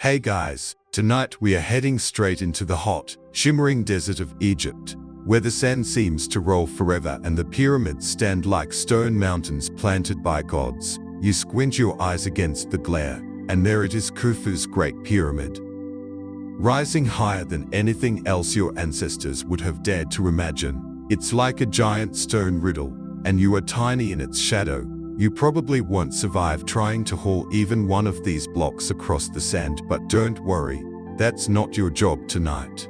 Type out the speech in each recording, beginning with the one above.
Hey guys, tonight we are heading straight into the hot, shimmering desert of Egypt, where the sand seems to roll forever and the pyramids stand like stone mountains planted by gods. You squint your eyes against the glare, and there it is, Khufu's Great Pyramid. Rising higher than anything else your ancestors would have dared to imagine, it's like a giant stone riddle, and you are tiny in its shadow. You probably won't survive trying to haul even one of these blocks across the sand, but don't worry, that's not your job tonight.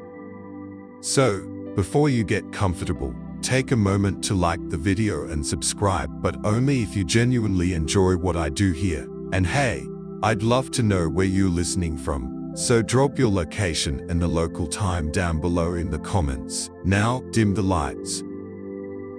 So, before you get comfortable, take a moment to like the video and subscribe, but only if you genuinely enjoy what I do here. And hey, I'd love to know where you're listening from, so drop your location and the local time down below in the comments. Now, dim the lights.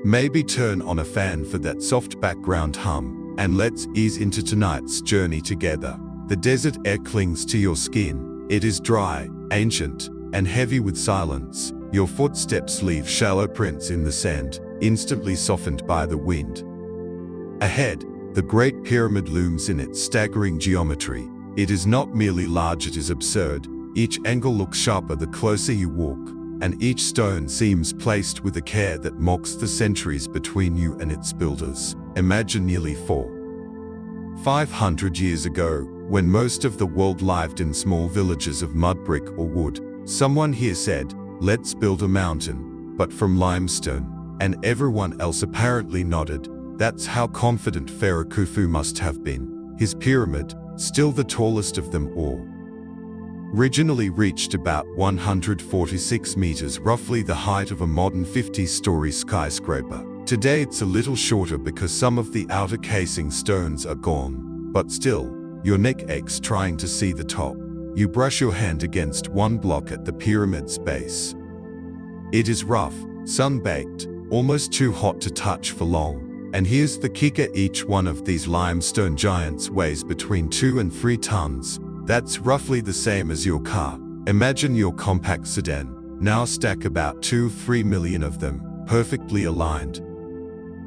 Maybe turn on a fan for that soft background hum, and let's ease into tonight's journey together. The desert air clings to your skin. It is dry, ancient, and heavy with silence. Your footsteps leave shallow prints in the sand, instantly softened by the wind. Ahead, the Great Pyramid looms in its staggering geometry. It is not merely large, it is absurd. Each angle looks sharper the closer you walk, and each stone seems placed with a care that mocks the centuries between you and its builders. Imagine nearly 500 years ago, when most of the world lived in small villages of mud, brick, or wood, someone here said, "Let's build a mountain, but from limestone," and everyone else apparently nodded. That's how confident Pharaoh Khufu must have been. His pyramid, still the tallest of them all, originally reached about 146 meters, roughly the height of a modern 50-story skyscraper. Today it's a little shorter because some of the outer casing stones are gone, but still, your neck aches trying to see the top. You brush your hand against one block at the pyramid's base. It is rough, sun-baked, almost too hot to touch for long. And here's the kicker: each one of these limestone giants weighs between 2 and 3 tons. That's roughly the same as your car. Imagine your compact sedan. Now stack about 2-3 million of them, perfectly aligned,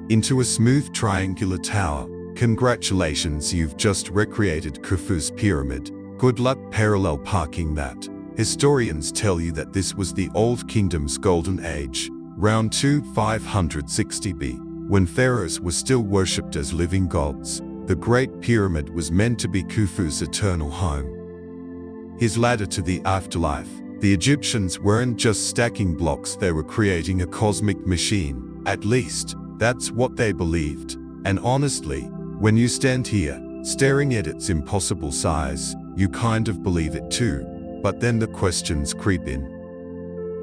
into a smooth triangular tower. Congratulations, you've just recreated Khufu's pyramid. Good luck parallel parking that. Historians tell you that this was the Old Kingdom's golden age, round 2560 B, when pharaohs were still worshipped as living gods. The Great Pyramid was meant to be Khufu's eternal home, his ladder to the afterlife. The Egyptians weren't just stacking blocks, they were creating a cosmic machine. At least, that's what they believed. And honestly, when you stand here, staring at its impossible size, you kind of believe it too. But then the questions creep in.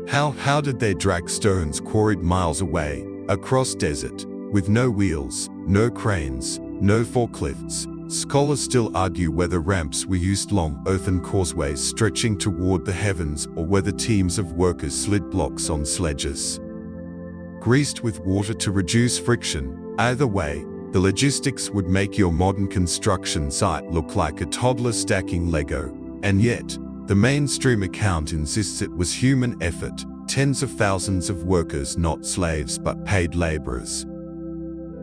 How did they drag stones quarried miles away, across desert, with no wheels, no cranes, no forklifts? Scholars still argue whether ramps were used, long earthen causeways stretching toward the heavens, or whether teams of workers slid blocks on sledges, greased with water to reduce friction. Either way, the logistics would make your modern construction site look like a toddler stacking Lego. And yet, the mainstream account insists it was human effort, tens of thousands of workers, not slaves but paid laborers,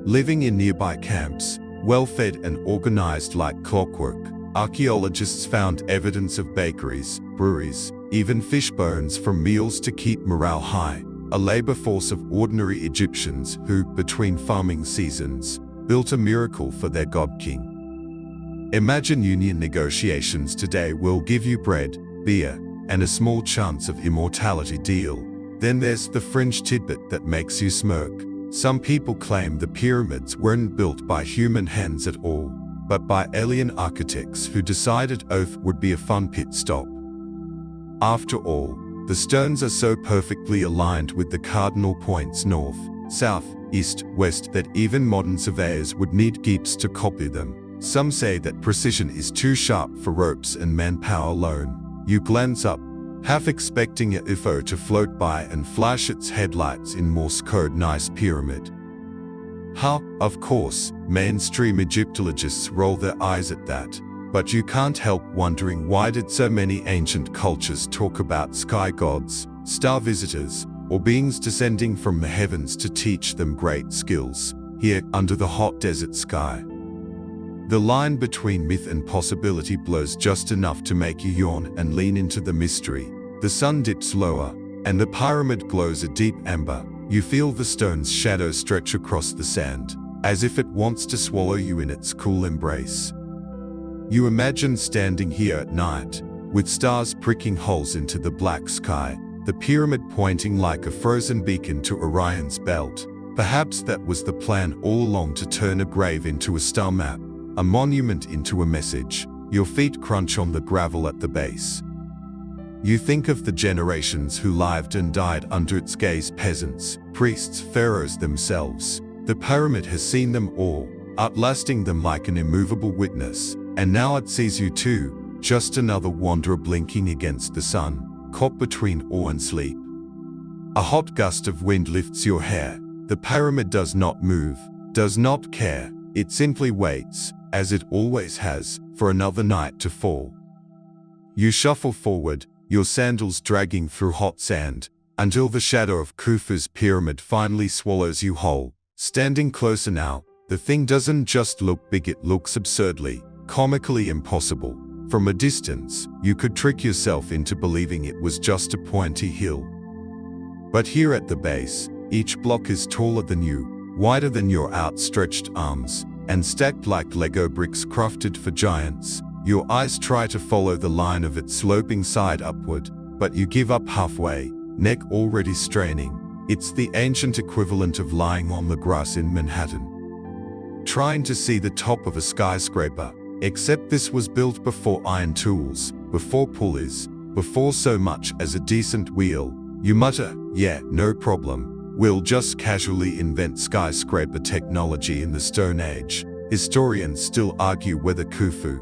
living in nearby camps, well-fed and organized like clockwork. Archaeologists found evidence of bakeries, breweries, even fish bones from meals to keep morale high. A labor force of ordinary Egyptians who, between farming seasons, built a miracle for their god king. Imagine union negotiations today: will give you bread, beer, and a small chance of immortality deal. Then there's the fringe tidbit that makes you smirk. Some people claim the pyramids weren't built by human hands at all, but by alien architects who decided Earth would be a fun pit stop. After all, the stones are so perfectly aligned with the cardinal points north, south, east, west that even modern surveyors would need geeps to copy them. Some say that precision is too sharp for ropes and manpower alone. You glance up, half expecting a UFO to float by and flash its headlights in Morse code. Nice pyramid. Of course, mainstream Egyptologists roll their eyes at that. But you can't help wondering, why did so many ancient cultures talk about sky gods, star visitors, or beings descending from the heavens to teach them great skills, here under the hot desert sky? The line between myth and possibility blurs just enough to make you yawn and lean into the mystery. The sun dips lower, and the pyramid glows a deep amber. You feel the stone's shadow stretch across the sand, as if it wants to swallow you in its cool embrace. You imagine standing here at night, with stars pricking holes into the black sky, the pyramid pointing like a frozen beacon to Orion's belt. Perhaps that was the plan all along, to turn a grave into a star map, a monument into a message. Your feet crunch on the gravel at the base. You think of the generations who lived and died under its gaze: peasants, priests, pharaohs themselves. The pyramid has seen them all, outlasting them like an immovable witness, and now it sees you too, just another wanderer blinking against the sun, caught between awe and sleep. A hot gust of wind lifts your hair. The pyramid does not move, does not care. It simply waits, as it always has, for another night to fall. You shuffle forward, your sandals dragging through hot sand, until the shadow of Khufu's pyramid finally swallows you whole. Standing closer now, the thing doesn't just look big, it looks absurdly, comically impossible. From a distance, you could trick yourself into believing it was just a pointy hill. But here at the base, each block is taller than you, wider than your outstretched arms, and stacked like Lego bricks crafted for giants. Your eyes try to follow the line of its sloping side upward, but you give up halfway, neck already straining. It's the ancient equivalent of lying on the grass in Manhattan, trying to see the top of a skyscraper, except this was built before iron tools, before pulleys, before so much as a decent wheel. You mutter, "Yeah, no problem. We'll just casually invent skyscraper technology in the Stone Age." Historians still argue whether Khufu,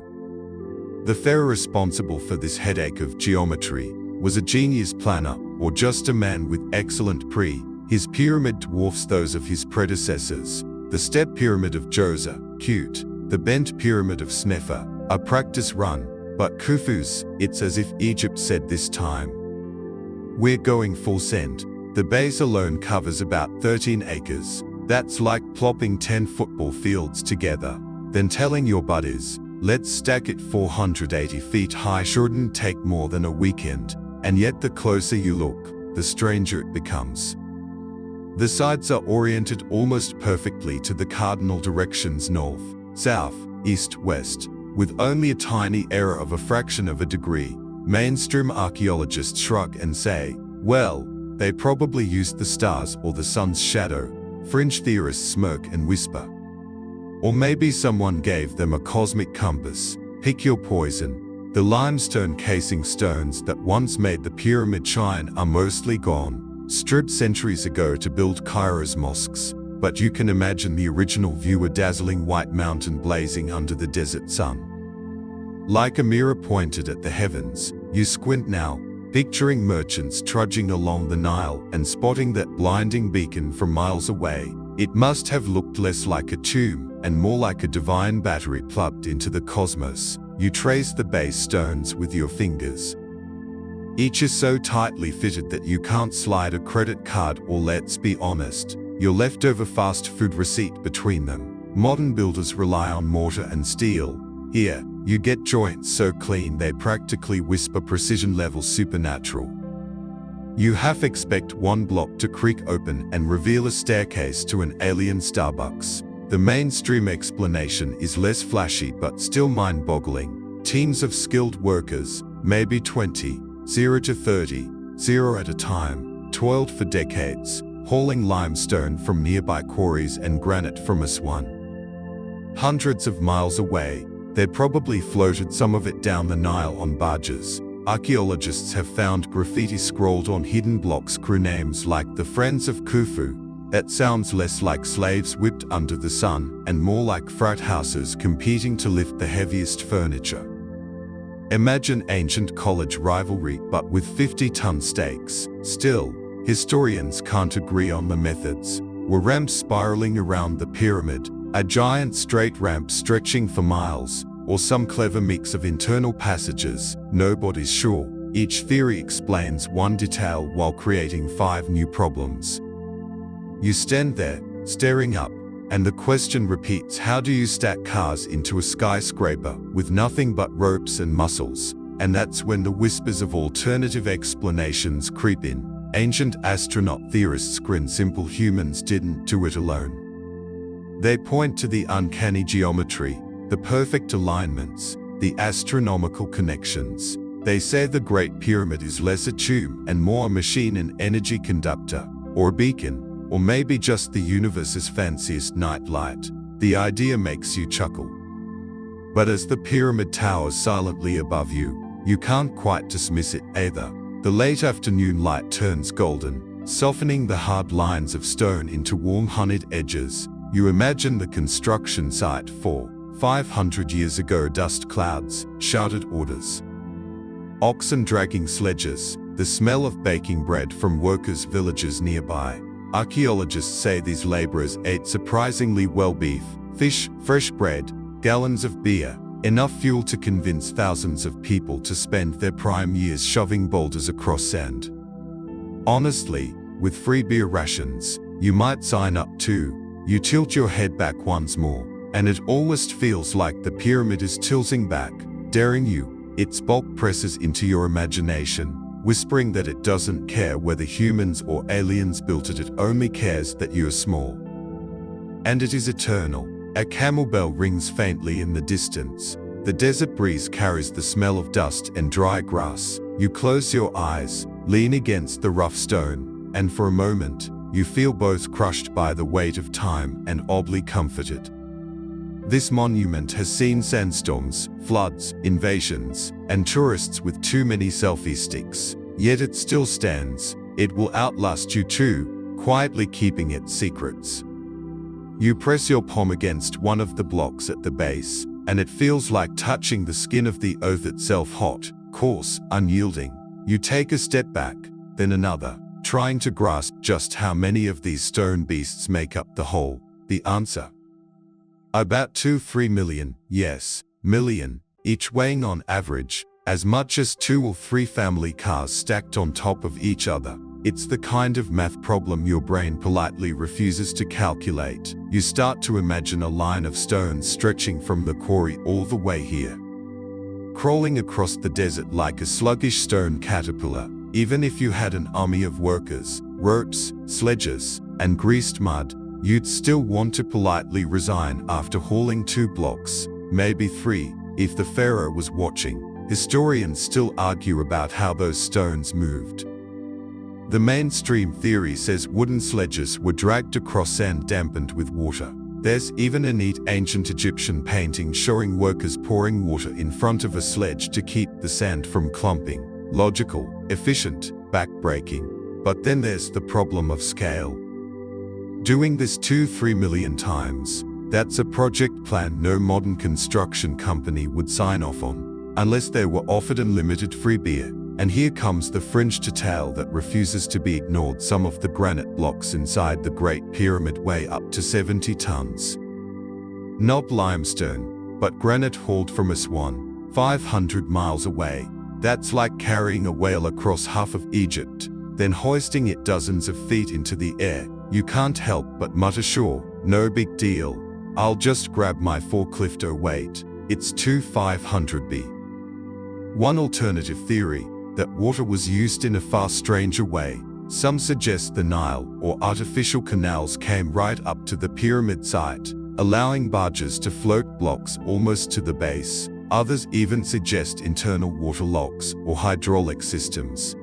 the pharaoh responsible for this headache of geometry, was a genius planner or just a man with excellent pre. His pyramid dwarfs those of his predecessors. The step pyramid of Djoser, cute. The bent pyramid of Snefer, a practice run. But Khufu's, it's as if Egypt said this time, "We're going full send." The base alone covers about 13 acres. That's like plopping 10 football fields together, then telling your buddies, "Let's stack it 480 feet high." Shouldn't take more than a weekend. And yet the closer you look, the stranger it becomes. The sides are oriented almost perfectly to the cardinal directions: north, south, east, west, with only a tiny error of a fraction of a degree. Mainstream archaeologists shrug and say, "Well, they probably used the stars or the sun's shadow." Fringe theorists smirk and whisper, "Or maybe someone gave them a cosmic compass." Pick your poison. The limestone casing stones that once made the pyramid shine are mostly gone, stripped centuries ago to build Cairo's mosques. But you can imagine the original view: a dazzling white mountain blazing under the desert sun, like a mirror pointed at the heavens. You squint now, picturing merchants trudging along the Nile and spotting that blinding beacon from miles away. It must have looked less like a tomb and more like a divine battery plugged into the cosmos. You trace the base stones with your fingers. Each is so tightly fitted that you can't slide a credit card or, let's be honest, your leftover fast food receipt between them. Modern builders rely on mortar and steel. Here, you get joints so clean they practically whisper precision level supernatural. You half expect one block to creak open and reveal a staircase to an alien Starbucks. The mainstream explanation is less flashy but still mind-boggling. Teams of skilled workers, maybe 20, 0 to 30, 0 at a time, toiled for decades, hauling limestone from nearby quarries and granite from Aswan. Hundreds of miles away, they probably floated some of it down the Nile on barges. Archaeologists have found graffiti scrawled on hidden blocks, crew names like the Friends of Khufu. That sounds less like slaves whipped under the sun and more like frat houses competing to lift the heaviest furniture. Imagine ancient college rivalry but with 50-ton stakes. Still, historians can't agree on the methods. Were ramps spiraling around the pyramid, a giant straight ramp stretching for miles, or some clever mix of internal passages? Nobody's sure. Each theory explains one detail while creating 5 new problems. You stand there, staring up, And the question repeats, how do you stack cars into a skyscraper with nothing but ropes and muscles? And that's when the whispers of alternative explanations creep in. Ancient astronaut theorists grin, simple humans didn't do it alone. They point to the uncanny geometry, the perfect alignments, the astronomical connections. They say the Great Pyramid is less a tomb and more a machine, an energy conductor, or a beacon, or maybe just the universe's fanciest nightlight. The idea makes you chuckle. But as the pyramid towers silently above you, you can't quite dismiss it either. The late afternoon light turns golden, softening the hard lines of stone into warm honeyed edges. You imagine the construction site for 500 years ago. Dust clouds, shouted orders. Oxen dragging sledges, the smell of baking bread from workers' villages nearby. Archaeologists say these laborers ate surprisingly well: beef, fish, fresh bread, gallons of beer, enough fuel to convince thousands of people to spend their prime years shoving boulders across sand. Honestly, with free beer rations, you might sign up too. You tilt your head back once more, and it almost feels like the pyramid is tilting back, daring you. Its bulk presses into your imagination, whispering that it doesn't care whether humans or aliens built it, it only cares that you are small. And it is eternal. A camel bell rings faintly in the distance. The desert breeze carries the smell of dust and dry grass. You close your eyes, lean against the rough stone, and for a moment, you feel both crushed by the weight of time and oddly comforted. This monument has seen sandstorms, floods, invasions, and tourists with too many selfie sticks. Yet it still stands. It will outlast you too, quietly keeping its secrets. You press your palm against one of the blocks at the base, and it feels like touching the skin of the earth itself, hot, coarse, unyielding. You take a step back, then another, trying to grasp just how many of these stone beasts make up the whole. The answer: about 2-3 million, yes, million, each weighing on average as much as 2 or 3 family cars stacked on top of each other. It's the kind of math problem your brain politely refuses to calculate. You start to imagine a line of stones stretching from the quarry all the way here, crawling across the desert like a sluggish stone caterpillar. Even if you had an army of workers, ropes, sledges, and greased mud, you'd still want to politely resign after hauling 2 blocks, maybe 3, if the pharaoh was watching. Historians still argue about how those stones moved. The mainstream theory says wooden sledges were dragged across sand dampened with water. There's even a neat ancient Egyptian painting showing workers pouring water in front of a sledge to keep the sand from clumping. Logical, efficient, back-breaking. But then there's the problem of scale. Doing this 2-3 million times, that's a project plan no modern construction company would sign off on, unless they were offered unlimited free beer. And here comes the fringe detail that refuses to be ignored. Some of the granite blocks inside the Great Pyramid weigh up to 70 tons. Not limestone, but granite hauled from Aswan, 500 miles away. That's like carrying a whale across half of Egypt, then hoisting it dozens of feet into the air. You can't help but mutter, sure, no big deal. I'll just grab my forklift. Oh wait, it's 500B. One alternative theory, that water was used in a far stranger way. Some suggest the Nile or artificial canals came right up to the pyramid site, allowing barges to float blocks almost to the base. Others even suggest internal water locks or hydraulic systems.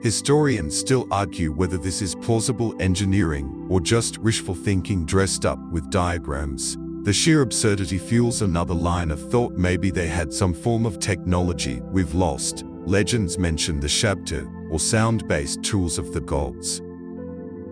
Historians still argue whether this is plausible engineering or just wishful thinking dressed up with diagrams. The sheer absurdity fuels another line of thought. Maybe they had some form of technology we've lost. Legends mention the Shabta, or sound-based tools of the gods.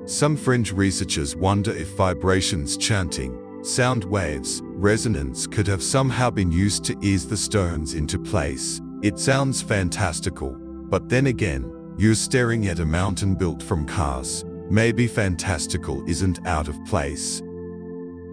Some fringe researchers wonder if vibrations, chanting, sound waves, resonance could have somehow been used to ease the stones into place. It sounds fantastical, but then again, you're staring at a mountain built from cars. Maybe fantastical isn't out of place.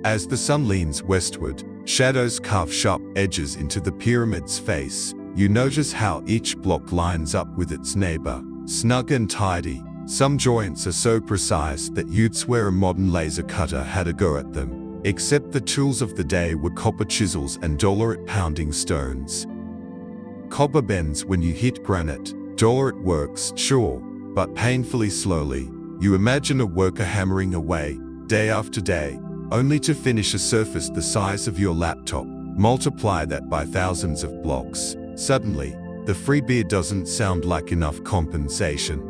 As the sun leans westward, shadows carve sharp edges into the pyramid's face. You notice how each block lines up with its neighbor, snug and tidy, Some joints are so precise that you'd swear a modern laser cutter had a go at them, except the tools of the day were copper chisels and dollar-at-pounding stones. Copper bends when you hit granite, dollar it works, sure, but painfully slowly. You imagine a worker hammering away, day after day, only to finish a surface the size of your laptop. Multiply that by thousands of blocks. Suddenly, the free beer doesn't sound like enough compensation.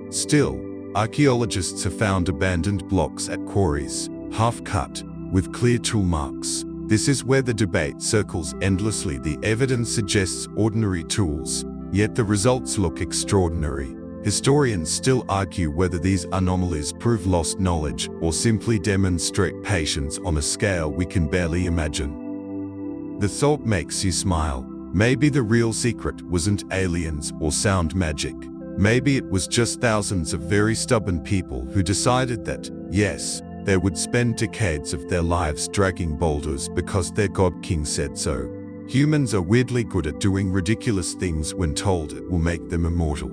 Still, archaeologists have found abandoned blocks at quarries, half-cut, with clear tool marks. This is where the debate circles endlessly. The evidence suggests ordinary tools, yet the results look extraordinary. Historians still argue whether these anomalies prove lost knowledge or simply demonstrate patience on a scale we can barely imagine. The thought makes you smile. Maybe the real secret wasn't aliens or sound magic. Maybe it was just thousands of very stubborn people who decided that, yes, they would spend decades of their lives dragging boulders because their God King said so. Humans are weirdly good at doing ridiculous things when told it will make them immortal.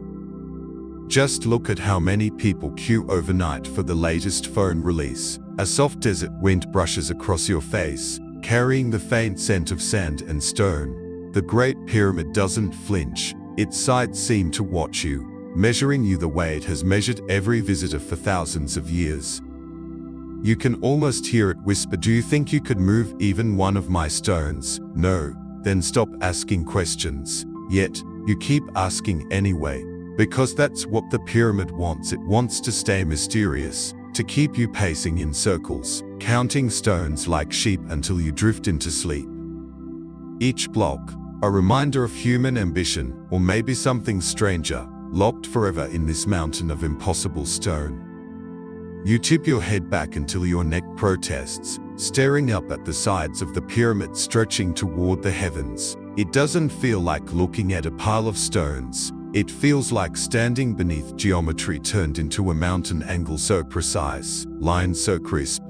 Just look at how many people queue overnight for the latest phone release. A soft desert wind brushes across your face, carrying the faint scent of sand and stone. The Great Pyramid doesn't flinch. Its sides seem to watch you, measuring you the way it has measured every visitor for thousands of years. You can almost hear it whisper, "Do you think you could move even one of my stones?" No, then stop asking questions. Yet, you keep asking anyway, because that's what the pyramid wants. It wants to stay mysterious, to keep you pacing in circles, counting stones like sheep until you drift into sleep. Each block, a reminder of human ambition, or maybe something stranger, locked forever in this mountain of impossible stone. You tip your head back until your neck protests, staring up at the sides of the pyramid stretching toward the heavens. It doesn't feel like looking at a pile of stones. It feels like standing beneath geometry turned into a mountain angle so precise, lines so crisp,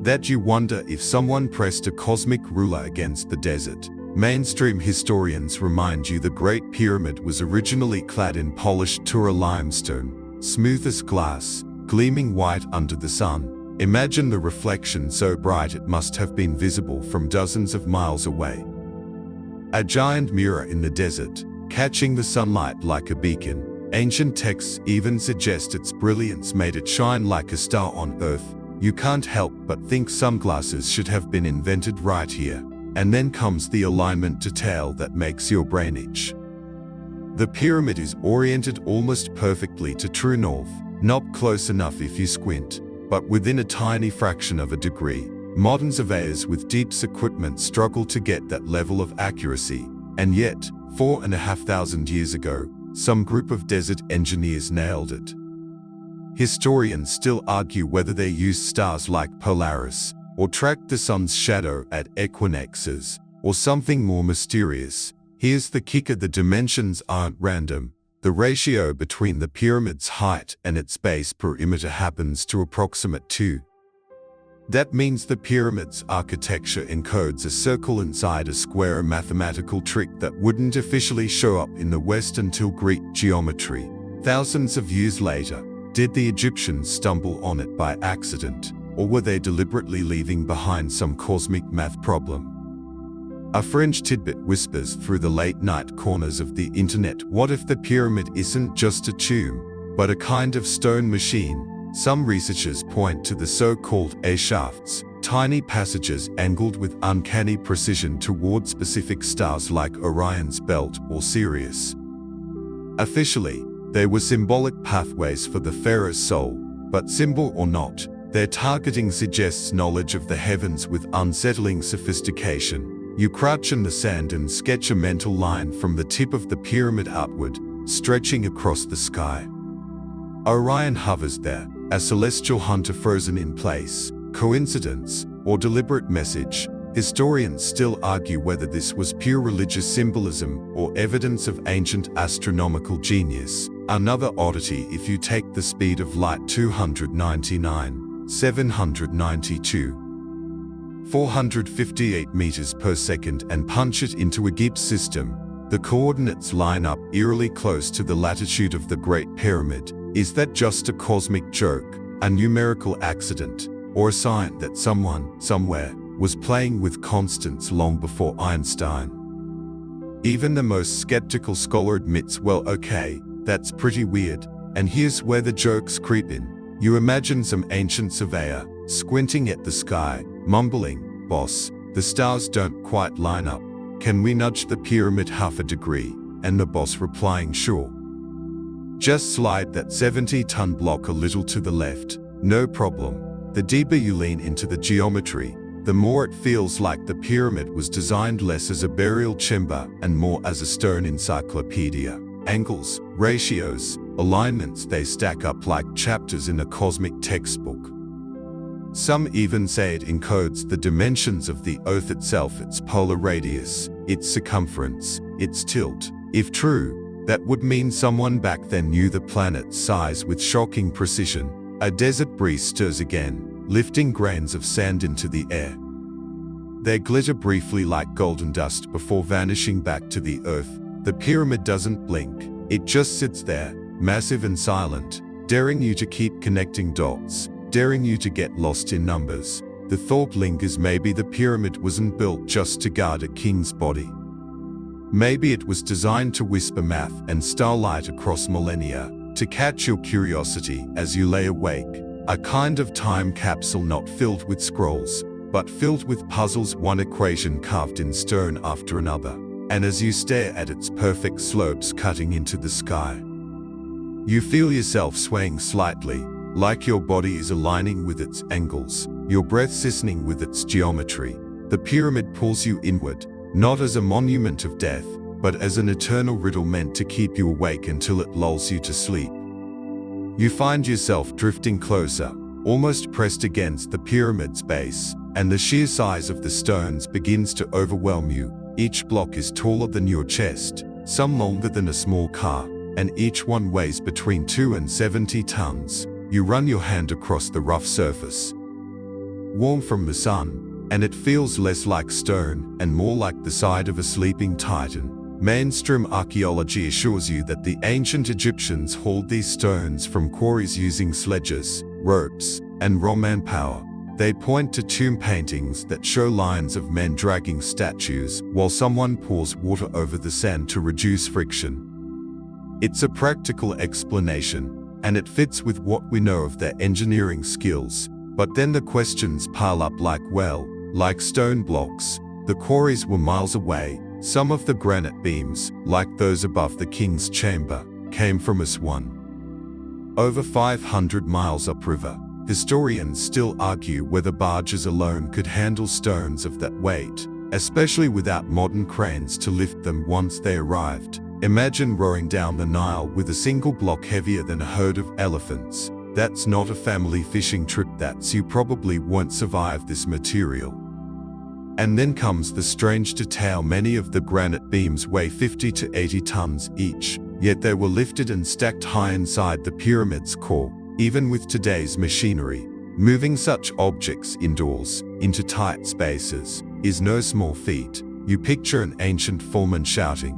that you wonder if someone pressed a cosmic ruler against the desert. Mainstream historians remind you the Great Pyramid was originally clad in polished Tura limestone, smooth as glass, gleaming white under the sun. Imagine the reflection so bright it must have been visible from dozens of miles away. A giant mirror in the desert, catching the sunlight like a beacon. Ancient texts even suggest its brilliance made it shine like a star on Earth. You can't help but think sunglasses should have been invented right here. And then comes the alignment detail that makes your brain itch. The pyramid is oriented almost perfectly to true north, not close enough if you squint, but within a tiny fraction of a degree. Modern surveyors with deep equipment struggle to get that level of accuracy, and yet, 4,500 years ago, some group of desert engineers nailed it. Historians still argue whether they used stars like Polaris, or tracked the sun's shadow at equinoxes, or something more mysterious. Here's the kicker: the dimensions aren't random. The ratio between the pyramid's height and its base perimeter happens to approximate 2. That means the pyramid's architecture encodes a circle inside a square, a mathematical trick that wouldn't officially show up in the West until Greek geometry. Thousands of years later, did the Egyptians stumble on it by accident, or were they deliberately leaving behind some cosmic math problem? A fringe tidbit whispers through the late-night corners of the internet. What if the pyramid isn't just a tomb, but a kind of stone machine? Some researchers point to the so-called A-shafts, tiny passages angled with uncanny precision toward specific stars like Orion's belt or Sirius. Officially, they were symbolic pathways for the pharaoh's soul, but symbol or not, their targeting suggests knowledge of the heavens with unsettling sophistication. You crouch in the sand and sketch a mental line from the tip of the pyramid upward, stretching across the sky. Orion hovers there, a celestial hunter frozen in place. Coincidence or deliberate message? Historians still argue whether this was pure religious symbolism or evidence of ancient astronomical genius. Another oddity: if you take the speed of light 299,792, 458 meters per second and punch it into a Gibbs system, the coordinates line up eerily close to the latitude of the Great Pyramid. Is that just a cosmic joke, a numerical accident, or a sign that someone, somewhere, was playing with constants long before Einstein? Even the most skeptical scholar admits, well, okay, that's pretty weird. And here's where the jokes creep in. You imagine some ancient surveyor, squinting at the sky, mumbling, "Boss, the stars don't quite line up. Can we nudge the pyramid half a degree?" And the boss replying, "Sure. Just slide that 70-ton block a little to the left. No problem." The deeper you lean into the geometry, the more it feels like the pyramid was designed less as a burial chamber and more as a stone encyclopedia. Angles, ratios, alignments, they stack up like chapters in a cosmic textbook. Some even say it encodes the dimensions of the Earth itself, its polar radius, its circumference, its tilt. If true, that would mean someone back then knew the planet's size with shocking precision. A desert breeze stirs again, lifting grains of sand into the air. They glitter briefly like golden dust before vanishing back to the Earth. The pyramid doesn't blink. It just sits there, massive and silent, daring you to keep connecting dots, daring you to get lost in numbers. The thought lingers, maybe the pyramid wasn't built just to guard a king's body. Maybe it was designed to whisper math and starlight across millennia, to catch your curiosity as you lay awake. A kind of time capsule not filled with scrolls, but filled with puzzles, one equation carved in stone after another. And as you stare at its perfect slopes cutting into the sky, you feel yourself swaying slightly, like your body is aligning with its angles, your breath seasoning with its geometry. The pyramid pulls you inward, not as a monument of death, but as an eternal riddle meant to keep you awake until it lulls you to sleep. You find yourself drifting closer, almost pressed against the pyramid's base, and the sheer size of the stones begins to overwhelm you. Each block is taller than your chest, some longer than a small car, and each one weighs between 2 and 70 tons. You run your hand across the rough surface, warm from the sun, and it feels less like stone and more like the side of a sleeping titan. Mainstream archaeology assures you that the ancient Egyptians hauled these stones from quarries using sledges, ropes, and raw manpower. They point to tomb paintings that show lines of men dragging statues while someone pours water over the sand to reduce friction. It's a practical explanation, and it fits with what we know of their engineering skills. But then the questions pile up like stone blocks. The quarries were miles away. Some of the granite beams, like those above the king's chamber, came from Aswan, over 500 miles upriver. Historians still argue whether barges alone could handle stones of that weight, especially without modern cranes to lift them once they arrived. Imagine rowing down the Nile with a single block heavier than a herd of elephants. That's not a family fishing trip. You probably won't survive this material. And then comes the strange detail: many of the granite beams weigh 50 to 80 tons each, yet they were lifted and stacked high inside the pyramid's core. Even with today's machinery, moving such objects indoors, into tight spaces, is no small feat. You picture an ancient foreman shouting,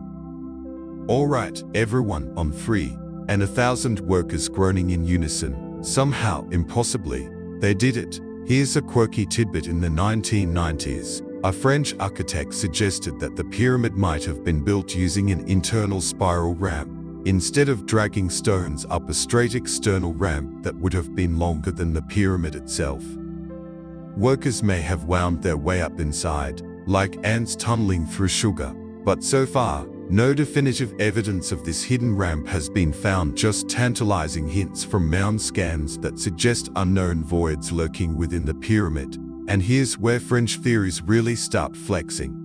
"All right, everyone, on 3, and 1,000 workers groaning in unison. Somehow, impossibly, they did it. Here's a quirky tidbit: in the 1990s, a French architect suggested that the pyramid might have been built using an internal spiral ramp, instead of dragging stones up a straight external ramp that would have been longer than the pyramid itself. Workers may have wound their way up inside, like ants tunneling through sugar, but so far, no definitive evidence of this hidden ramp has been found, just tantalizing hints from mound scans that suggest unknown voids lurking within the pyramid. And here's where fringe theories really start flexing.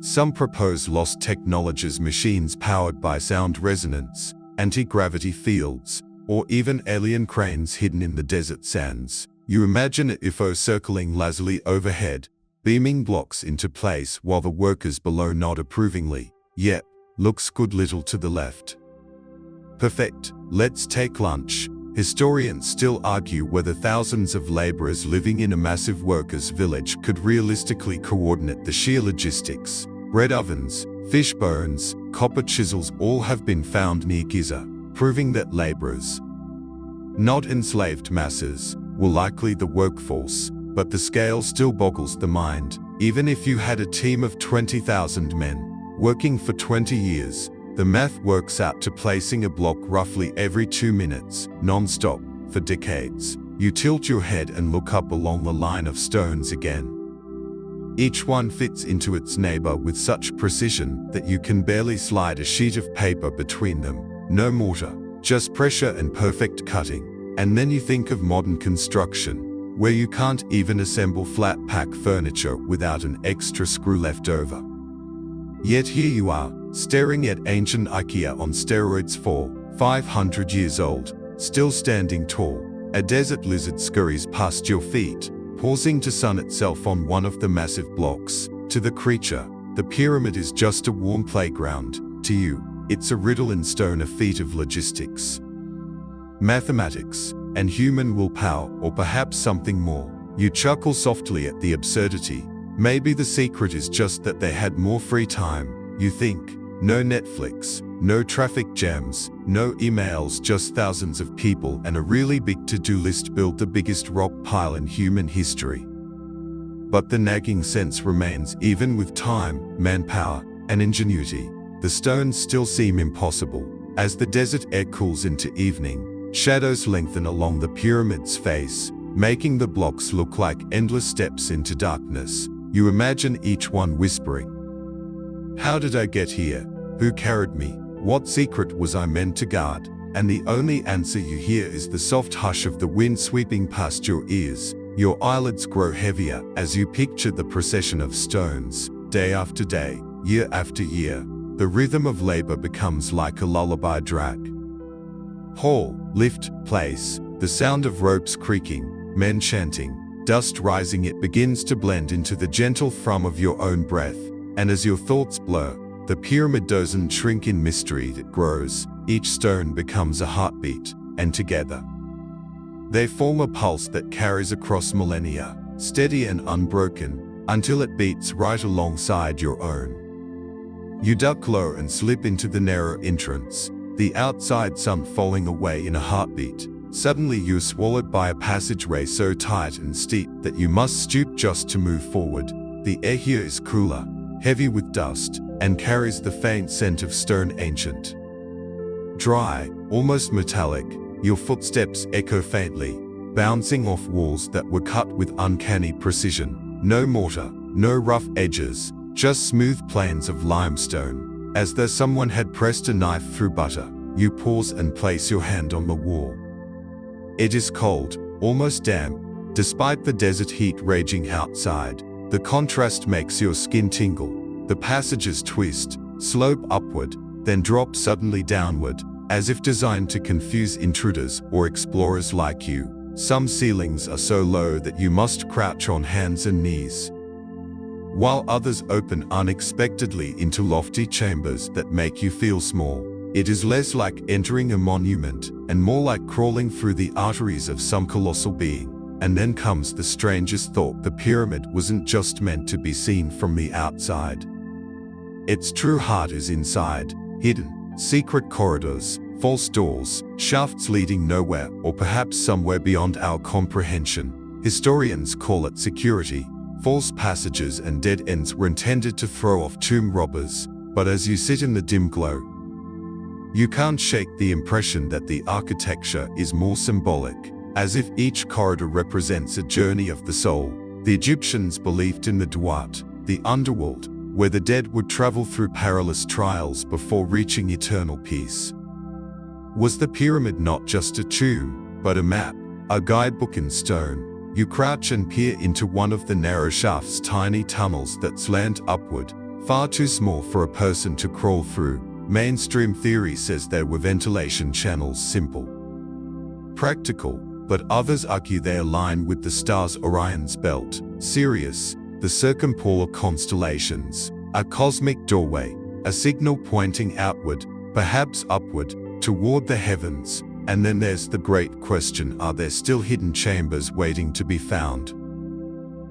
Some propose lost technologies, machines powered by sound resonance, anti-gravity fields, or even alien cranes hidden in the desert sands. You imagine a UFO circling lazily overhead, beaming blocks into place while the workers below nod approvingly. Yep, looks good. Little to the left. Perfect. Let's take lunch. Historians still argue whether thousands of laborers living in a massive workers' village could realistically coordinate the sheer logistics. Bread ovens, fish bones, copper chisels all have been found near Giza, proving that laborers, not enslaved masses, were likely the workforce, but the scale still boggles the mind. Even if you had a team of 20,000 men working for 20 years, the math works out to placing a block roughly every 2 minutes, non-stop, for decades. You tilt your head and look up along the line of stones again. Each one fits into its neighbor with such precision that you can barely slide a sheet of paper between them. No mortar, just pressure and perfect cutting. And then you think of modern construction, where you can't even assemble flat pack furniture without an extra screw left over. Yet here you are, staring at ancient IKEA on steroids, 500 years old, still standing tall. A desert lizard scurries past your feet, pausing to sun itself on one of the massive blocks. To the creature, the pyramid is just a warm playground. To you, it's a riddle in stone, a feat of logistics, mathematics, and human willpower, or perhaps something more. You chuckle softly at the absurdity. Maybe the secret is just that they had more free time. You think, no Netflix, no traffic jams, no emails, just thousands of people and a really big to-do list build the biggest rock pile in human history. But the nagging sense remains. Even with time, manpower, and ingenuity, the stones still seem impossible. As the desert air cools into evening, shadows lengthen along the pyramid's face, making the blocks look like endless steps into darkness. You imagine each one whispering, "How did I get here? Who carried me? What secret was I meant to guard?" And the only answer you hear is the soft hush of the wind sweeping past your ears. Your eyelids grow heavier as you picture the procession of stones. Day after day, year after year, the rhythm of labor becomes like a lullaby. Drag, haul, lift, place, the sound of ropes creaking, men chanting, dust rising. It begins to blend into the gentle thrum of your own breath. And as your thoughts blur, the pyramid doesn't shrink in mystery, it grows. Each stone becomes a heartbeat, and together they form a pulse that carries across millennia, steady and unbroken, until it beats right alongside your own. You duck low and slip into the narrow entrance, the outside sun falling away in a heartbeat. Suddenly you're swallowed by a passageway so tight and steep that you must stoop just to move forward. The air here is cooler, heavy with dust, and carries the faint scent of stone, ancient, dry, almost metallic. Your footsteps echo faintly, bouncing off walls that were cut with uncanny precision. No mortar, no rough edges, just smooth plains of limestone. As though someone had pressed a knife through butter, you pause and place your hand on the wall. It is cold, almost damp. Despite the desert heat raging outside, the contrast makes your skin tingle. The passages twist, slope upward, then drop suddenly downward, as if designed to confuse intruders or explorers like you. Some ceilings are so low that you must crouch on hands and knees, while others open unexpectedly into lofty chambers that make you feel small. It is less like entering a monument and more like crawling through the arteries of some colossal being. And then comes the strangest thought: the pyramid wasn't just meant to be seen from the outside. Its true heart is inside, hidden. Secret corridors, false doors, shafts leading nowhere, or perhaps somewhere beyond our comprehension. Historians call it security. False passages and dead ends were intended to throw off tomb robbers, but as you sit in the dim glow, you can't shake the impression that the architecture is more symbolic, as if each corridor represents a journey of the soul. The Egyptians believed in the Duat, the underworld, where the dead would travel through perilous trials before reaching eternal peace. Was the pyramid not just a tomb, but a map, a guidebook in stone? You crouch and peer into one of the narrow shafts, tiny tunnels that slant upward, far too small for a person to crawl through. Mainstream theory says there were ventilation channels, simple, practical, but others argue they align with the stars Orion's belt, Sirius, the circumpolar constellations, a cosmic doorway, a signal pointing outward, perhaps upward, toward the heavens. And then there's the great question: are there still hidden chambers waiting to be found?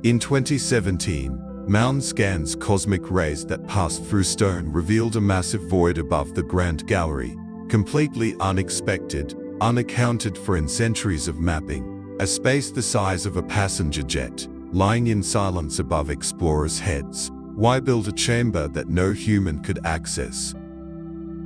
In 2017, Mound scans cosmic rays that passed through stone revealed a massive void above the Grand Gallery. Completely unexpected, unaccounted for in centuries of mapping, a space the size of a passenger jet, lying in silence above explorers' heads. Why build a chamber that no human could access?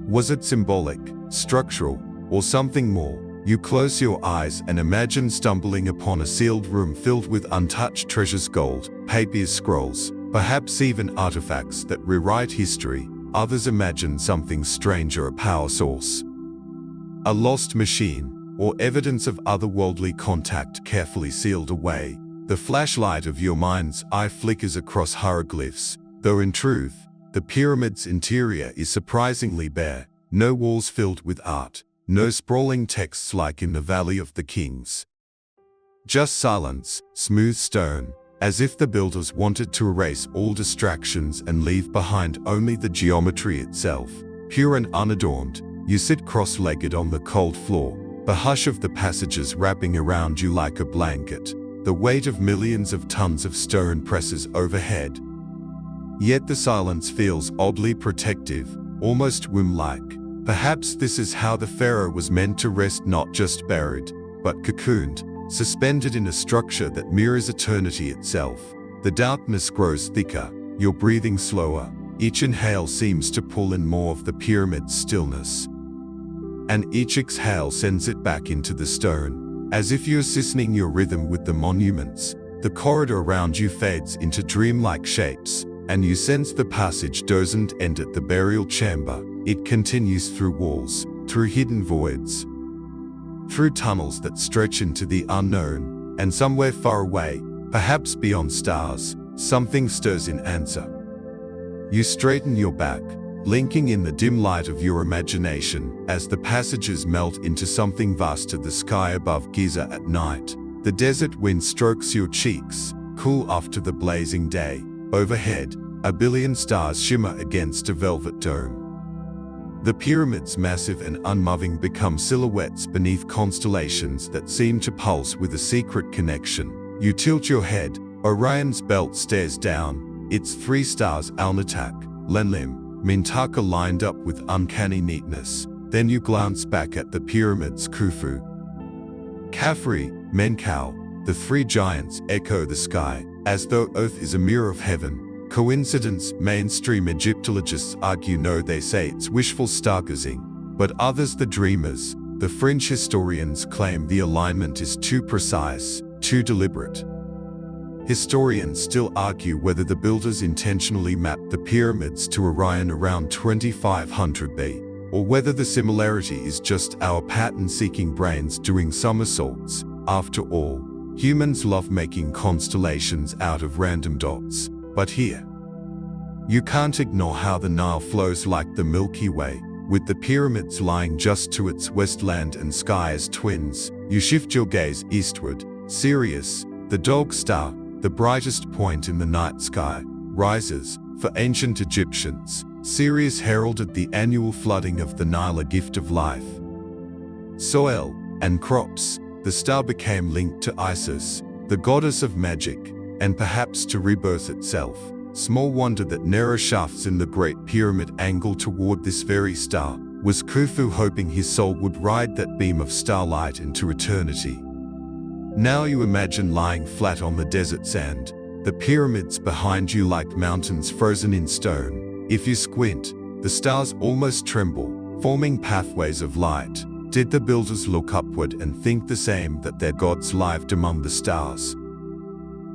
Was it symbolic, structural, or something more? You close your eyes and imagine stumbling upon a sealed room filled with untouched treasures, gold, papyrus scrolls, perhaps even artifacts that rewrite history. Others imagine something stranger, a power source, a lost machine, or evidence of otherworldly contact carefully sealed away. The flashlight of your mind's eye flickers across hieroglyphs, though in truth, the pyramid's interior is surprisingly bare. No walls filled with art, no sprawling texts like in the Valley of the Kings. Just silence, smooth stone, as if the builders wanted to erase all distractions and leave behind only the geometry itself. Pure and unadorned, you sit cross-legged on the cold floor, the hush of the passages wrapping around you like a blanket. The weight of millions of tons of stone presses overhead. Yet the silence feels oddly protective, almost womb-like. Perhaps this is how the pharaoh was meant to rest, not just buried, but cocooned, suspended in a structure that mirrors eternity itself. The darkness grows thicker, you're breathing slower. Each inhale seems to pull in more of the pyramid's stillness, and each exhale sends it back into the stone, as if you're seasoning your rhythm with the monuments. The corridor around you fades into dreamlike shapes, and you sense the passage doesn't end at the burial chamber. It continues through walls, through hidden voids, through tunnels that stretch into the unknown, and somewhere far away, perhaps beyond stars, something stirs in answer. You straighten your back, linking in the dim light of your imagination as the passages melt into something vast. The sky above Giza at night. The desert wind strokes your cheeks, cool after the blazing day. Overhead, a billion stars shimmer against a velvet dome. The pyramids, massive and unmoving, become silhouettes beneath constellations that seem to pulse with a secret connection. You tilt your head. Orion's belt stares down, its 3 stars Alnitak, Lenlim, Mintaka lined up with uncanny neatness. Then you glance back at the pyramids. Khufu, Khafre, Menkaure, the 3 giants echo the sky, as though Earth is a mirror of heaven. Coincidence? Mainstream Egyptologists argue no, they say it's wishful stargazing. But others, the dreamers, the fringe historians, claim the alignment is too precise, too deliberate. Historians still argue whether the builders intentionally mapped the pyramids to Orion around 2500 B, or whether the similarity is just our pattern-seeking brains doing somersaults. After all, humans love making constellations out of random dots. But here, you can't ignore how the Nile flows like the Milky Way, with the pyramids lying just to its west, land and sky as twins. You shift your gaze eastward. Sirius, the dog star, the brightest point in the night sky, rises. For ancient Egyptians, Sirius heralded the annual flooding of the Nile, a gift of life, soil, and crops. The star became linked to Isis, the goddess of magic, and perhaps to rebirth itself. Small wonder that narrow shafts in the Great Pyramid angle toward this very star. Was Khufu hoping his soul would ride that beam of starlight into eternity? Now you imagine lying flat on the desert sand, the pyramids behind you like mountains frozen in stone. If you squint, the stars almost tremble, forming pathways of light. Did the builders look upward and think the same, that their gods lived among the stars?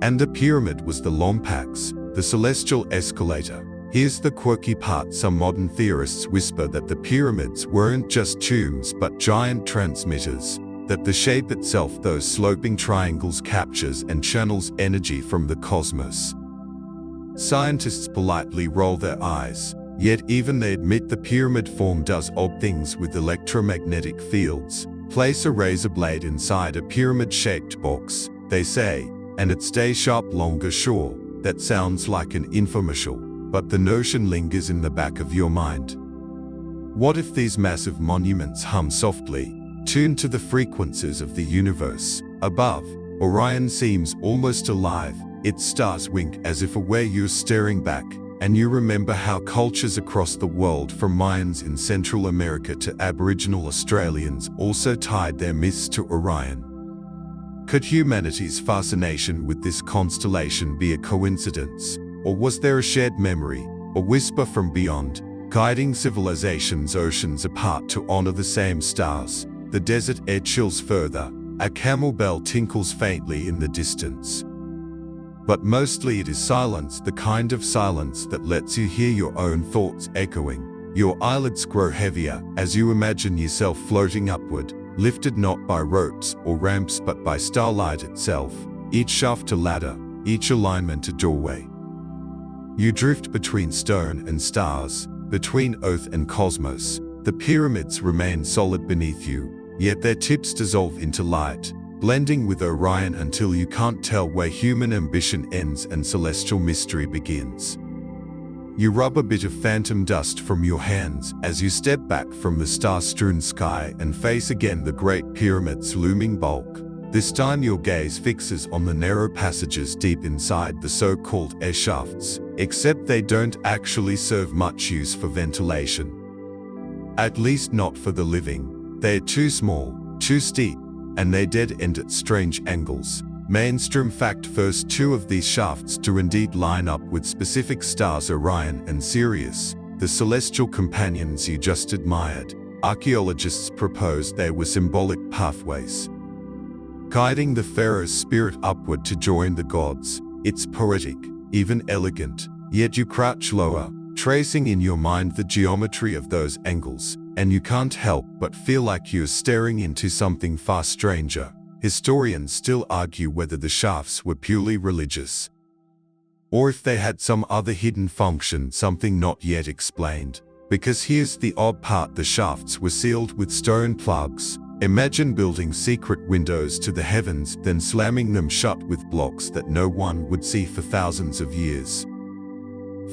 And the pyramid was the Lombax, the celestial escalator. Here's the quirky part: some modern theorists whisper that the pyramids weren't just tombs but giant transmitters, that the shape itself, those sloping triangles, captures and channels energy from the cosmos. Scientists politely roll their eyes, yet even they admit the pyramid form does odd things with electromagnetic fields. Place a razor blade inside a pyramid-shaped box, they say, and it stays sharp longer. Sure, that sounds like an infomercial, but the notion lingers in the back of your mind. What if these massive monuments hum softly, tuned to the frequencies of the universe? Above, Orion seems almost alive. Its stars wink as if aware you're staring back, and you remember how cultures across the world, from Mayans in Central America to Aboriginal Australians, also tied their myths to Orion. Could humanity's fascination with this constellation be a coincidence, or was there a shared memory, a whisper from beyond, guiding civilizations oceans apart to honor the same stars? The desert air chills further, a camel bell tinkles faintly in the distance. But mostly it is silence, the kind of silence that lets you hear your own thoughts echoing. Your eyelids grow heavier as you imagine yourself floating upward, lifted not by ropes or ramps but by starlight itself, each shaft a ladder, each alignment a doorway. You drift between stone and stars, between earth and cosmos. The pyramids remain solid beneath you, yet their tips dissolve into light, blending with Orion until you can't tell where human ambition ends and celestial mystery begins. You rub a bit of phantom dust from your hands as you step back from the star-strewn sky and face again the Great Pyramid's looming bulk. This time your gaze fixes on the narrow passages deep inside the so-called air shafts, except they don't actually serve much use for ventilation. At least not for the living. They're too small, too steep, and they dead end at strange angles. Mainstream fact: first two of these shafts do indeed line up with specific stars, Orion and Sirius, the celestial companions you just admired. Archaeologists propose they were symbolic pathways, guiding the pharaoh's spirit upward to join the gods. It's poetic, even elegant, yet you crouch lower, tracing in your mind the geometry of those angles, and you can't help but feel like you're staring into something far stranger. Historians still argue whether the shafts were purely religious, or if they had some other hidden function, something not yet explained. Because here's the odd part: the shafts were sealed with stone plugs. Imagine building secret windows to the heavens, then slamming them shut with blocks that no one would see for thousands of years.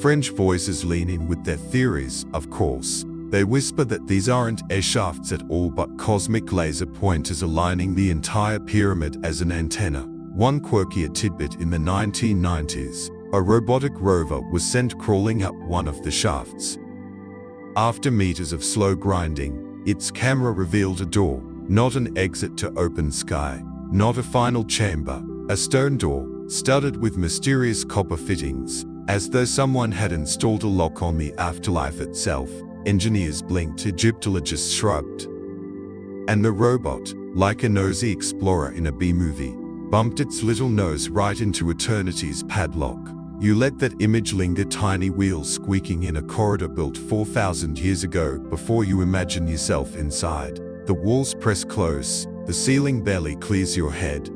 French voices lean in with their theories, of course. They whisper that these aren't air shafts at all but cosmic laser pointers aligning the entire pyramid as an antenna. One quirkier tidbit: in the 1990s, a robotic rover was sent crawling up one of the shafts. After meters of slow grinding, its camera revealed a door, not an exit to open sky, not a final chamber, a stone door, studded with mysterious copper fittings, as though someone had installed a lock on the afterlife itself. Engineers blinked, Egyptologists shrugged, and the robot, like a nosy explorer in a B-movie, bumped its little nose right into eternity's padlock. You let that image linger, tiny wheels squeaking in a corridor built 4,000 years ago, before you imagine yourself inside. The walls press close, the ceiling barely clears your head,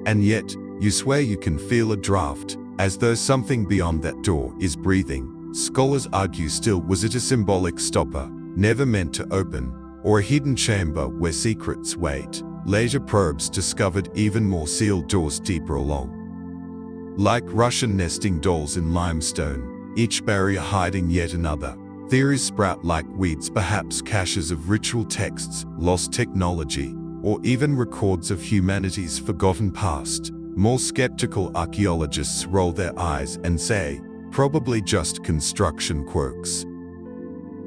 and yet, you swear you can feel a draft, as though something beyond that door is breathing. Scholars argue still, was it a symbolic stopper, never meant to open, or a hidden chamber where secrets wait? Later probes discovered even more sealed doors deeper along, like Russian nesting dolls in limestone, each barrier hiding yet another. Theories sprout like weeds, perhaps caches of ritual texts, lost technology, or even records of humanity's forgotten past. More skeptical archaeologists roll their eyes and say, probably just construction quirks,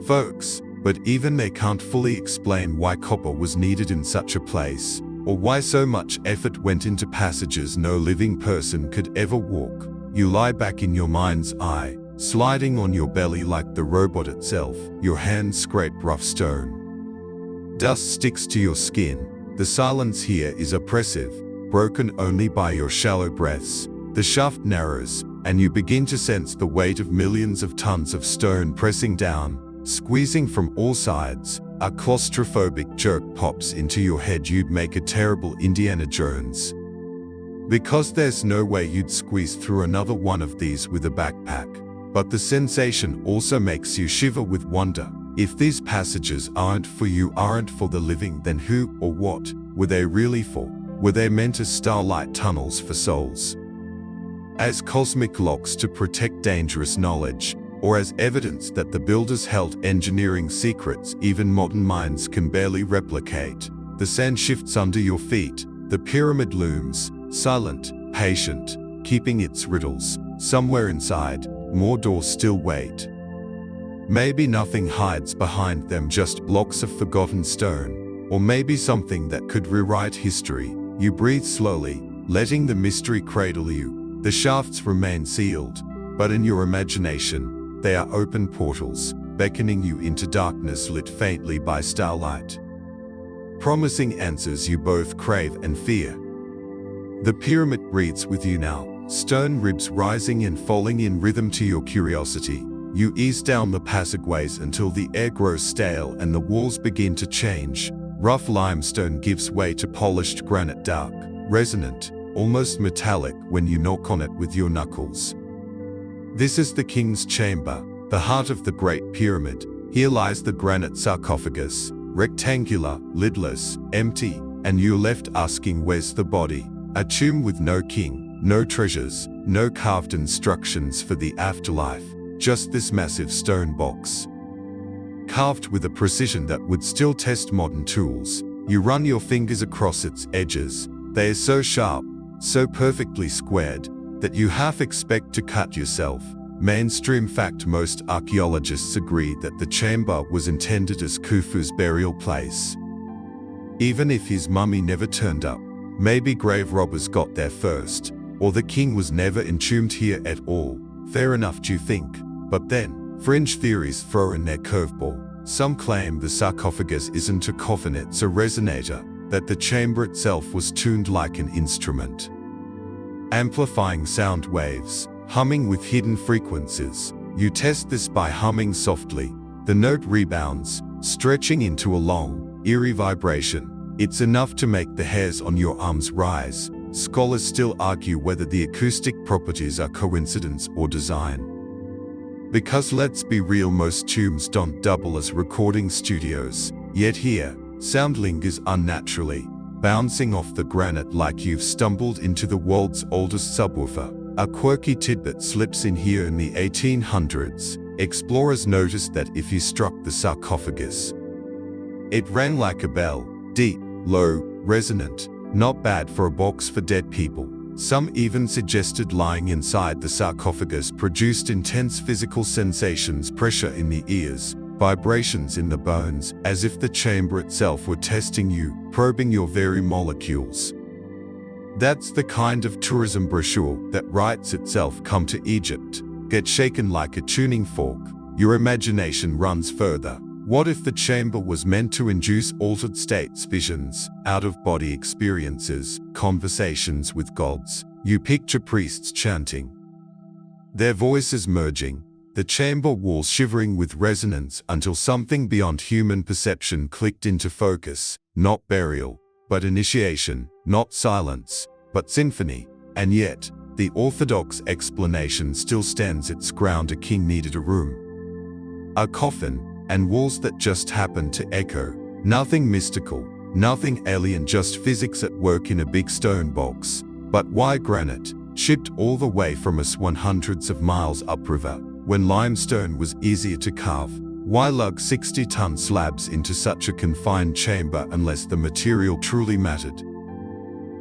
folks. But even they can't fully explain why copper was needed in such a place, or why so much effort went into passages no living person could ever walk. You lie back in your mind's eye, sliding on your belly like the robot itself. Your hands scrape rough stone. Dust sticks to your skin. The silence here is oppressive, broken only by your shallow breaths. The shaft narrows, and you begin to sense the weight of millions of tons of stone pressing down, squeezing from all sides. A claustrophobic jerk pops into your head. You'd make a terrible Indiana Jones, because there's no way you'd squeeze through another one of these with a backpack. But the sensation also makes you shiver with wonder. If these passages aren't for you, aren't for the living, then who or what were they really for? Were they meant as starlight tunnels for souls, as cosmic locks to protect dangerous knowledge, or as evidence that the builders held engineering secrets even modern minds can barely replicate? The sand shifts under your feet. The pyramid looms, silent, patient, keeping its riddles. Somewhere inside, more doors still wait. Maybe nothing hides behind them, just blocks of forgotten stone, or maybe something that could rewrite history. You breathe slowly, letting the mystery cradle you. The shafts remain sealed, but in your imagination, they are open portals, beckoning you into darkness lit faintly by starlight, promising answers you both crave and fear. The pyramid breathes with you now, stone ribs rising and falling in rhythm to your curiosity. You ease down the passageways until the air grows stale and the walls begin to change. Rough limestone gives way to polished granite, dark, resonant, almost metallic when you knock on it with your knuckles. This is the king's chamber, the heart of the Great Pyramid. Here lies the granite sarcophagus, rectangular, lidless, empty, and you're left asking, where's the body? A tomb with no king, no treasures, no carved instructions for the afterlife. Just this massive stone box, carved with a precision that would still test modern tools. You run your fingers across its edges. They are so sharp, so perfectly squared, that you half expect to cut yourself. Mainstream fact: most archaeologists agree that the chamber was intended as Khufu's burial place. Even if his mummy never turned up, maybe grave robbers got there first, or the king was never entombed here at all. Fair enough, do you think? But then, fringe theories throw in their curveball. Some claim the sarcophagus isn't a coffin, it's a resonator, that the chamber itself was tuned like an instrument, amplifying sound waves, humming with hidden frequencies. You test this by humming softly. The note rebounds, stretching into a long, eerie vibration. It's enough to make the hairs on your arms rise. Scholars still argue whether the acoustic properties are coincidence or design. Because let's be real, most tombs don't double as recording studios. Yet here, sound lingers unnaturally, bouncing off the granite like you've stumbled into the world's oldest subwoofer. A quirky tidbit slips in here. In the 1800s, explorers noticed that if you struck the sarcophagus, it rang like a bell, deep, low, resonant. Not bad for a box for dead people. Some even suggested lying inside the sarcophagus produced intense physical sensations, pressure in the ears, vibrations in the bones, as if the chamber itself were testing you, probing your very molecules. That's the kind of tourism brochure that writes itself. Come to Egypt, get shaken like a tuning fork. Your imagination runs further. What if the chamber was meant to induce altered states, visions, out-of-body experiences, conversations with gods? You picture priests chanting, their voices merging, the chamber walls shivering with resonance, until something beyond human perception clicked into focus. Not burial, but initiation. Not silence, but symphony. And yet, the orthodox explanation still stands its ground. A king needed a room, a coffin, and walls that just happened to echo. Nothing mystical, nothing alien, just physics at work in a big stone box. But why granite, shipped all the way from us hundreds of miles upriver, when limestone was easier to carve? Why lug 60-ton slabs into such a confined chamber unless the material truly mattered?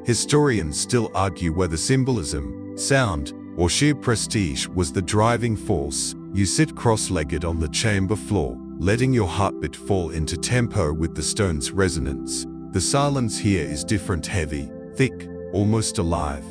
Historians still argue whether symbolism, sound, or sheer prestige was the driving force. You sit cross-legged on the chamber floor, letting your heartbeat fall into tempo with the stone's resonance. The silence here is different, heavy, thick, almost alive.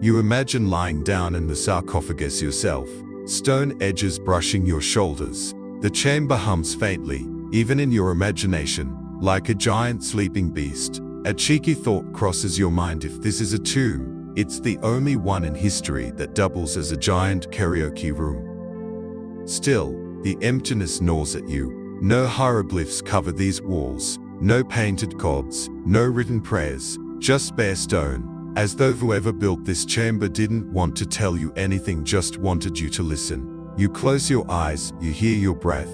You imagine lying down in the sarcophagus yourself, stone edges brushing your shoulders. The chamber hums faintly, even in your imagination, like a giant sleeping beast. A cheeky thought crosses your mind: if this is a tomb, it's the only one in history that doubles as a giant karaoke room. Still, the emptiness gnaws at you. No hieroglyphs cover these walls, no painted gods, no written prayers, just bare stone, as though whoever built this chamber didn't want to tell you anything, just wanted you to listen. You close your eyes, you hear your breath,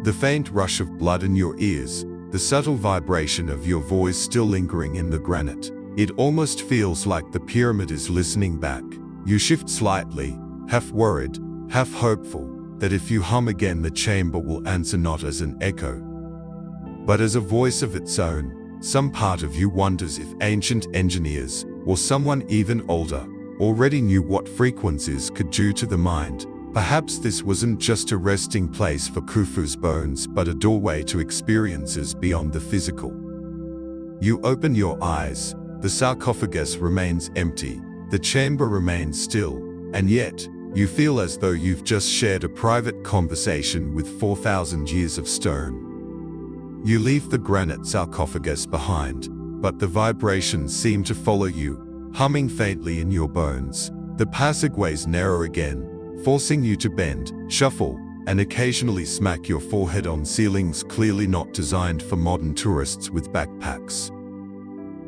the faint rush of blood in your ears, the subtle vibration of your voice still lingering in the granite. It almost feels like the pyramid is listening back. You shift slightly, half worried, half hopeful, that if you hum again the chamber will answer, not as an echo, but as a voice of its own. Some part of you wonders if ancient engineers, or someone even older, already knew what frequencies could do to the mind. Perhaps this wasn't just a resting place for Khufu's bones, but a doorway to experiences beyond the physical. You open your eyes. The sarcophagus remains empty. The chamber remains still. And yet, you feel as though you've just shared a private conversation with 4,000 years of stone. You leave the granite sarcophagus behind, but the vibrations seem to follow you, humming faintly in your bones. The passageways narrow again, forcing you to bend, shuffle, and occasionally smack your forehead on ceilings clearly not designed for modern tourists with backpacks.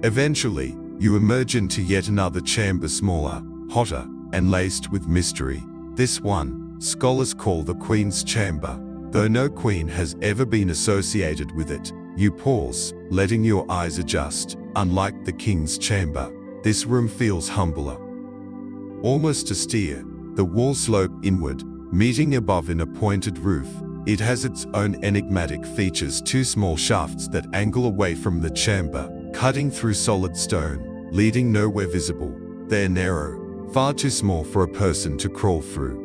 Eventually, you emerge into yet another chamber, smaller, hotter, and laced with mystery. This one, scholars call the Queen's Chamber. Though no queen has ever been associated with it, you pause, letting your eyes adjust. Unlike the King's Chamber, this room feels humbler, almost austere. The walls slope inward, meeting above in a pointed roof. It has its own enigmatic features: two small shafts that angle away from the chamber, cutting through solid stone, leading nowhere visible. They're narrow, far too small for a person to crawl through.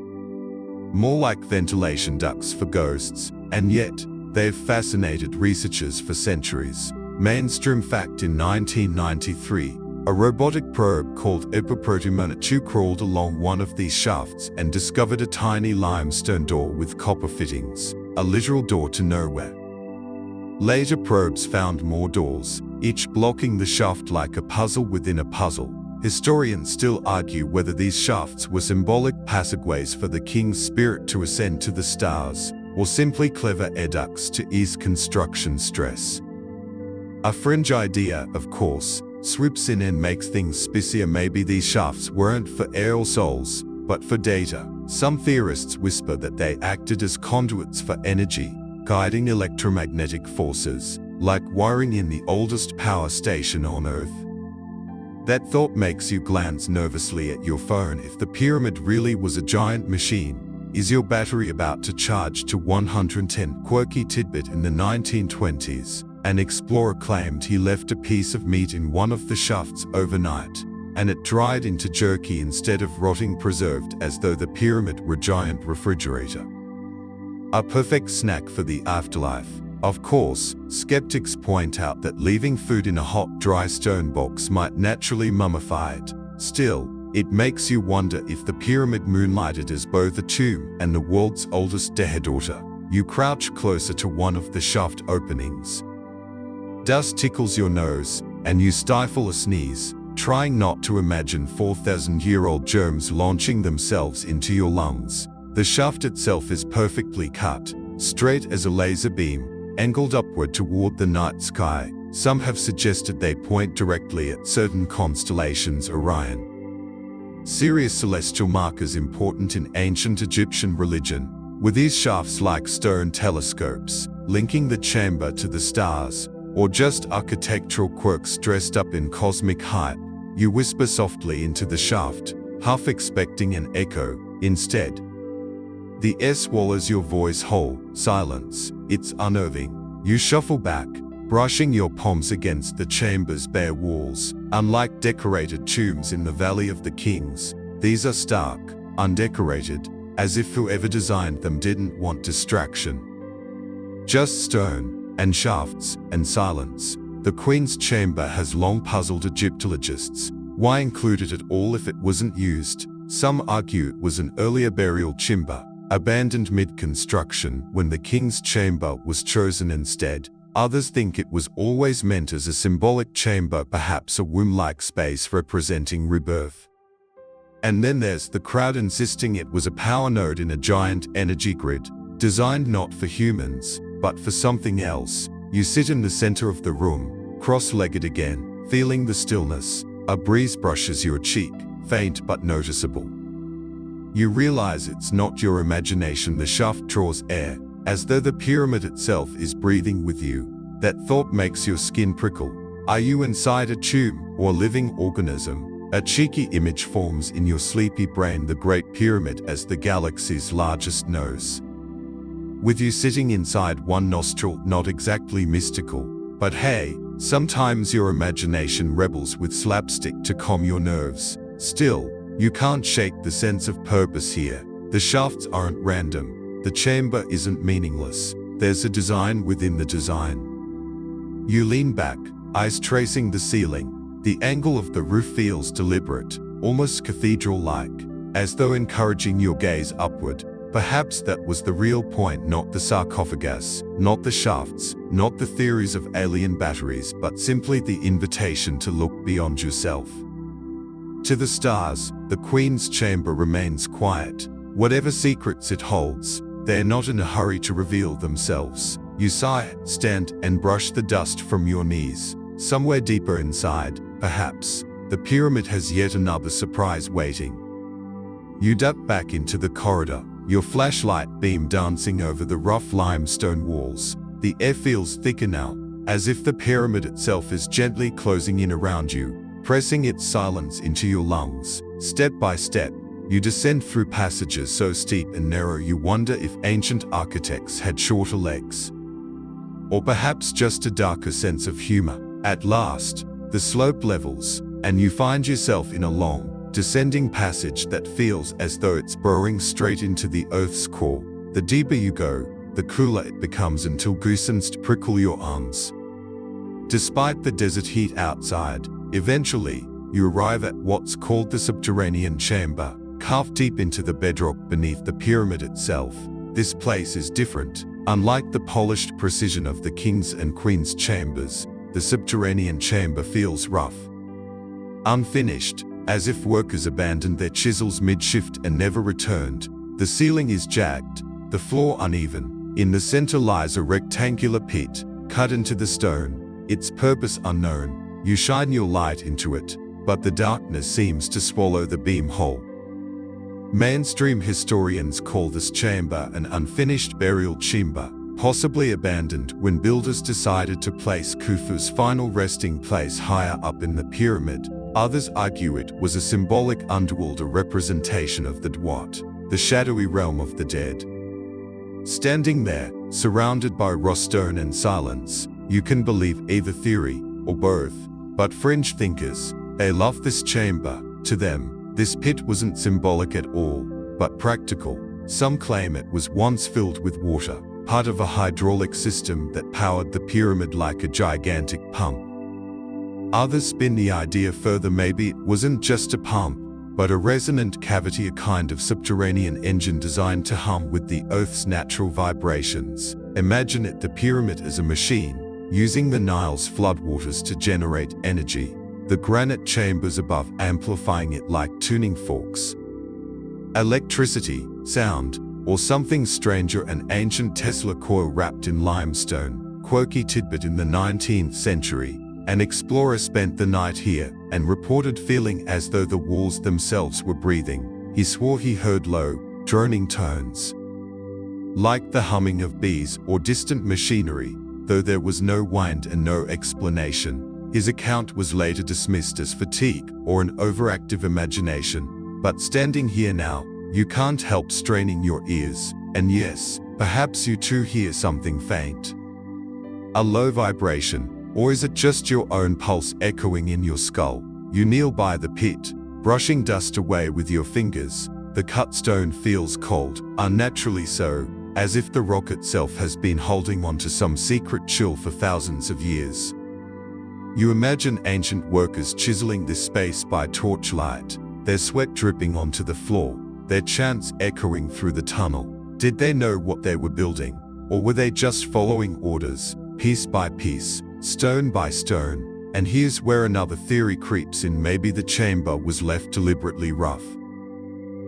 More like ventilation ducts for ghosts, and yet, they've fascinated researchers for centuries. Mainstream fact: in 1993, a robotic probe called Epiprotomonitor crawled along one of these shafts and discovered a tiny limestone door with copper fittings, a literal door to nowhere. Later probes found more doors, each blocking the shaft like a puzzle within a puzzle. Historians still argue whether these shafts were symbolic passageways for the king's spirit to ascend to the stars, or simply clever air ducts to ease construction stress. A fringe idea, of course, swoops in and makes things spicier. Maybe these shafts weren't for air or souls, but for data. Some theorists whisper that they acted as conduits for energy, guiding electromagnetic forces, like wiring in the oldest power station on Earth. That thought makes you glance nervously at your phone. If the pyramid really was a giant machine, is your battery about to charge to 110? Quirky tidbit: in the 1920s, an explorer claimed he left a piece of meat in one of the shafts overnight, and it dried into jerky instead of rotting preserved, as though the pyramid were a giant refrigerator. A perfect snack for the afterlife. Of course, skeptics point out that leaving food in a hot, dry stone box might naturally mummify it. Still, it makes you wonder if the pyramid moonlighted as both a tomb and the world's oldest dead daughter. You crouch closer to one of the shaft openings. Dust tickles your nose, and you stifle a sneeze, trying not to imagine 4,000-year-old germs launching themselves into your lungs. The shaft itself is perfectly cut, straight as a laser beam, angled upward toward the night sky. Some have suggested they point directly at certain constellations: Orion, Sirius. Celestial markers important in ancient Egyptian religion, with these shafts like stone telescopes, linking the chamber to the stars, or just architectural quirks dressed up in cosmic hype. You whisper softly into the shaft, half expecting an echo. Instead, the air swallows your voice whole. Silence. It's unnerving. You shuffle back, brushing your palms against the chamber's bare walls. Unlike decorated tombs in the Valley of the Kings, these are stark, undecorated, as if whoever designed them didn't want distraction. Just stone, and shafts, and silence. The Queen's Chamber has long puzzled Egyptologists. Why include it at all if it wasn't used? Some argue it was an earlier burial chamber, abandoned mid-construction when the King's Chamber was chosen instead. Others think it was always meant as a symbolic chamber, perhaps a womb-like space representing rebirth. And then there's the crowd insisting it was a power node in a giant energy grid, designed not for humans, but for something else. You sit in the center of the room, cross-legged again, feeling the stillness. A breeze brushes your cheek, faint but noticeable. You realize it's not your imagination. The shaft draws air, as though the pyramid itself is breathing with you. That thought makes your skin prickle. Are you inside a tomb or a living organism? A cheeky image forms in your sleepy brain: the Great Pyramid as the galaxy's largest nose, with you sitting inside one nostril. Not exactly mystical, but hey, sometimes your imagination rebels with slapstick to calm your nerves. Still, You can't shake the sense of purpose here. The shafts aren't random. The chamber isn't meaningless. There's a design within the design. You lean back, eyes tracing the ceiling. The angle of the roof feels deliberate, almost cathedral-like, as though encouraging your gaze upward. Perhaps that was the real point, not the sarcophagus, not the shafts, not the theories of alien batteries, but simply the invitation to look beyond yourself. To the stars, the Queen's chamber remains quiet. Whatever secrets it holds, they're not in a hurry to reveal themselves. You sigh, stand, and brush the dust from your knees. Somewhere deeper inside, perhaps, the pyramid has yet another surprise waiting. You duck back into the corridor, your flashlight beam dancing over the rough limestone walls. The air feels thicker now, as if the pyramid itself is gently closing in around you, pressing its silence into your lungs. Step by step, you descend through passages so steep and narrow you wonder if ancient architects had shorter legs. Or perhaps just a darker sense of humor. At last, the slope levels, and you find yourself in a long, descending passage that feels as though it's burrowing straight into the Earth's core. The deeper you go, the cooler it becomes until goosebumps prickle your arms. Despite the desert heat outside, eventually, you arrive at what's called the subterranean chamber, carved deep into the bedrock beneath the pyramid itself. This place is different. Unlike the polished precision of the king's and queen's chambers, the subterranean chamber feels rough, unfinished, as if workers abandoned their chisels mid-shift and never returned. The ceiling is jagged, the floor uneven. In the center lies a rectangular pit, cut into the stone, its purpose unknown. You shine your light into it, but the darkness seems to swallow the beam whole. Mainstream historians call this chamber an unfinished burial chamber, possibly abandoned when builders decided to place Khufu's final resting place higher up in the pyramid. Others argue it was a symbolic underworld, a representation of the Dwat, the shadowy realm of the dead. Standing there, surrounded by raw stone and silence, you can believe either theory or both. But fringe thinkers, they love this chamber. To them, this pit wasn't symbolic at all, but practical. Some claim it was once filled with water, part of a hydraulic system that powered the pyramid like a gigantic pump. Others spin the idea further. Maybe it wasn't just a pump, but a resonant cavity, a kind of subterranean engine designed to hum with the Earth's natural vibrations. Imagine it, the pyramid as a machine, using the Nile's floodwaters to generate energy, the granite chambers above amplifying it like tuning forks. Electricity, sound, or something stranger, an ancient Tesla coil wrapped in limestone. Quirky tidbit: in the 19th century, an explorer spent the night here and reported feeling as though the walls themselves were breathing. He swore he heard low, droning tones, like the humming of bees or distant machinery, though there was no wind and no explanation. His account was later dismissed as fatigue or an overactive imagination. But standing here now, you can't help straining your ears, and yes, perhaps you too hear something faint. A low vibration. Or is it just your own pulse echoing in your skull? You kneel by the pit, brushing dust away with your fingers. The cut stone feels cold, unnaturally so, as if the rock itself has been holding on to some secret chill for thousands of years. You imagine ancient workers chiseling this space by torchlight, their sweat dripping onto the floor, their chants echoing through the tunnel. Did they know what they were building? Or were they just following orders, piece by piece, stone by stone? And here's where another theory creeps in. Maybe the chamber was left deliberately rough.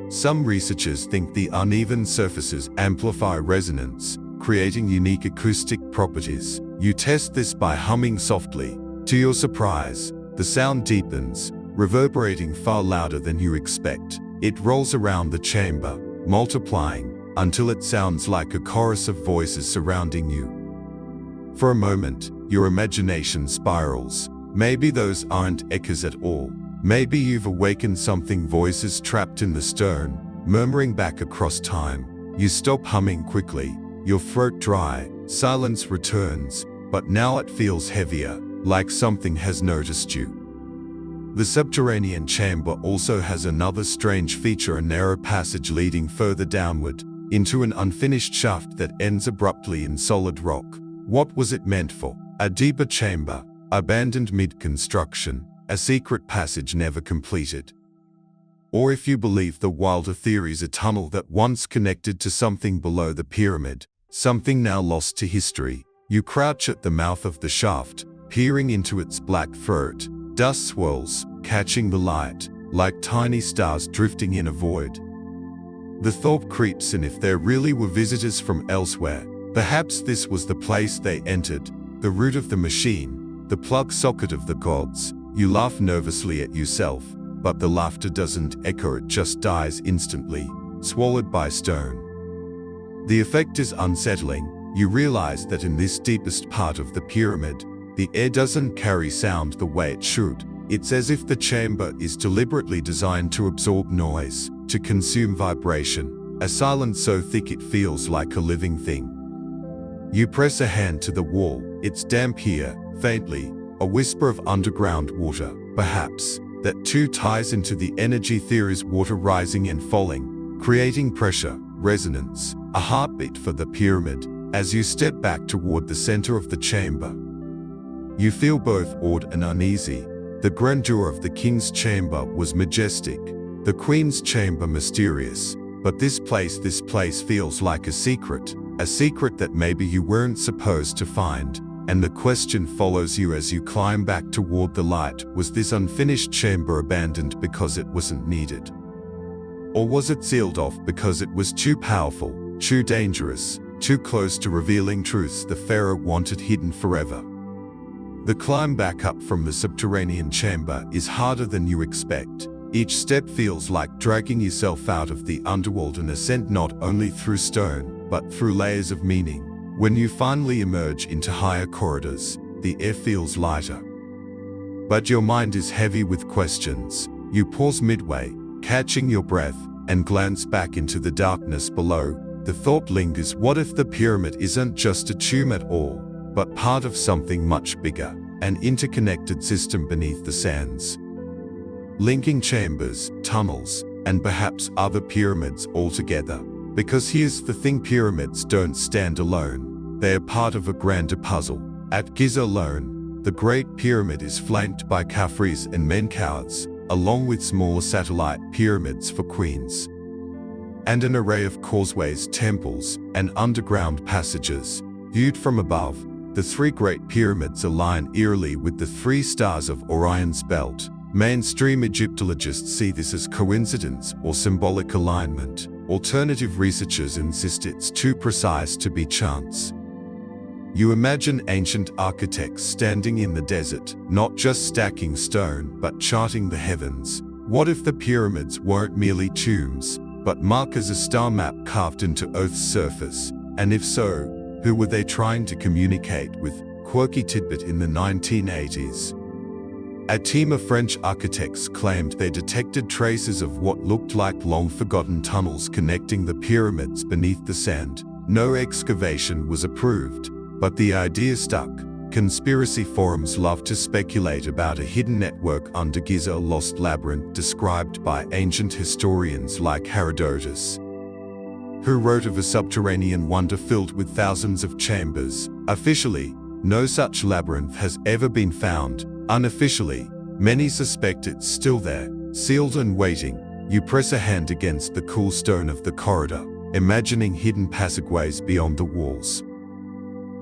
Some researchers think the uneven surfaces amplify resonance, creating unique acoustic properties. You test this by humming softly. To your surprise, the sound deepens, reverberating far louder than you expect. It rolls around the chamber, multiplying, until it sounds like a chorus of voices surrounding you. For a moment, your imagination spirals. Maybe those aren't echoes at all. Maybe you've awakened something, voices trapped in the stone, murmuring back across time. You stop humming quickly, your throat dry, silence returns, but now it feels heavier, like something has noticed you. The subterranean chamber also has another strange feature, a narrow passage leading further downward, into an unfinished shaft that ends abruptly in solid rock. What was it meant for? A deeper chamber, abandoned mid-construction, a secret passage never completed. Or if you believe the wilder theories, a tunnel that once connected to something below the pyramid, something now lost to history. You crouch at the mouth of the shaft, peering into its black throat. Dust swirls, catching the light, like tiny stars drifting in a void. The thought creeps in, if there really were visitors from elsewhere, perhaps this was the place they entered, the root of the machine, the plug socket of the gods. You laugh nervously at yourself, but the laughter doesn't echo, it just dies instantly, swallowed by stone. The effect is unsettling. You realize that in this deepest part of the pyramid, the air doesn't carry sound the way it should. It's as if the chamber is deliberately designed to absorb noise, to consume vibration, a silence so thick it feels like a living thing. You press a hand to the wall. It's damp here, faintly, a whisper of underground water, perhaps. That too ties into the energy theories: water rising and falling, creating pressure, resonance, a heartbeat for the pyramid. As you step back toward the center of the chamber, you feel both awed and uneasy. The grandeur of the king's chamber was majestic, the queen's chamber mysterious, but this place feels like a secret that maybe you weren't supposed to find. And the question follows you as you climb back toward the light: was this unfinished chamber abandoned because it wasn't needed? Or was it sealed off because it was too powerful, too dangerous, too close to revealing truths the pharaoh wanted hidden forever? The climb back up from the subterranean chamber is harder than you expect. Each step feels like dragging yourself out of the underworld, an ascent not only through stone, but through layers of meaning. When you finally emerge into higher corridors, the air feels lighter. But your mind is heavy with questions. You pause midway, catching your breath, and glance back into the darkness below. The thought lingers: what if the pyramid isn't just a tomb at all, but part of something much bigger, an interconnected system beneath the sands? Linking chambers, tunnels, and perhaps other pyramids all together. Because here's the thing: pyramids don't stand alone. They are part of a grander puzzle. At Giza alone, the Great Pyramid is flanked by Khafres and Menkauts, along with smaller satellite pyramids for queens, and an array of causeways, temples, and underground passages. Viewed from above, the three Great Pyramids align eerily with the three stars of Orion's belt. Mainstream Egyptologists see this as coincidence or symbolic alignment. Alternative researchers insist it's too precise to be chance. You imagine ancient architects standing in the desert, not just stacking stone, but charting the heavens. What if the pyramids weren't merely tombs, but markers, a star map carved into Earth's surface? And if so, who were they trying to communicate with? Quirky tidbit: in the 1980s, a team of French architects claimed they detected traces of what looked like long-forgotten tunnels connecting the pyramids beneath the sand. No excavation was approved, but the idea stuck. Conspiracy forums love to speculate about a hidden network under Giza, a lost labyrinth described by ancient historians like Herodotus, who wrote of a subterranean wonder filled with thousands of chambers. Officially, no such labyrinth has ever been found. Unofficially, many suspect it's still there, sealed and waiting. You press a hand against the cool stone of the corridor, imagining hidden passageways beyond the walls.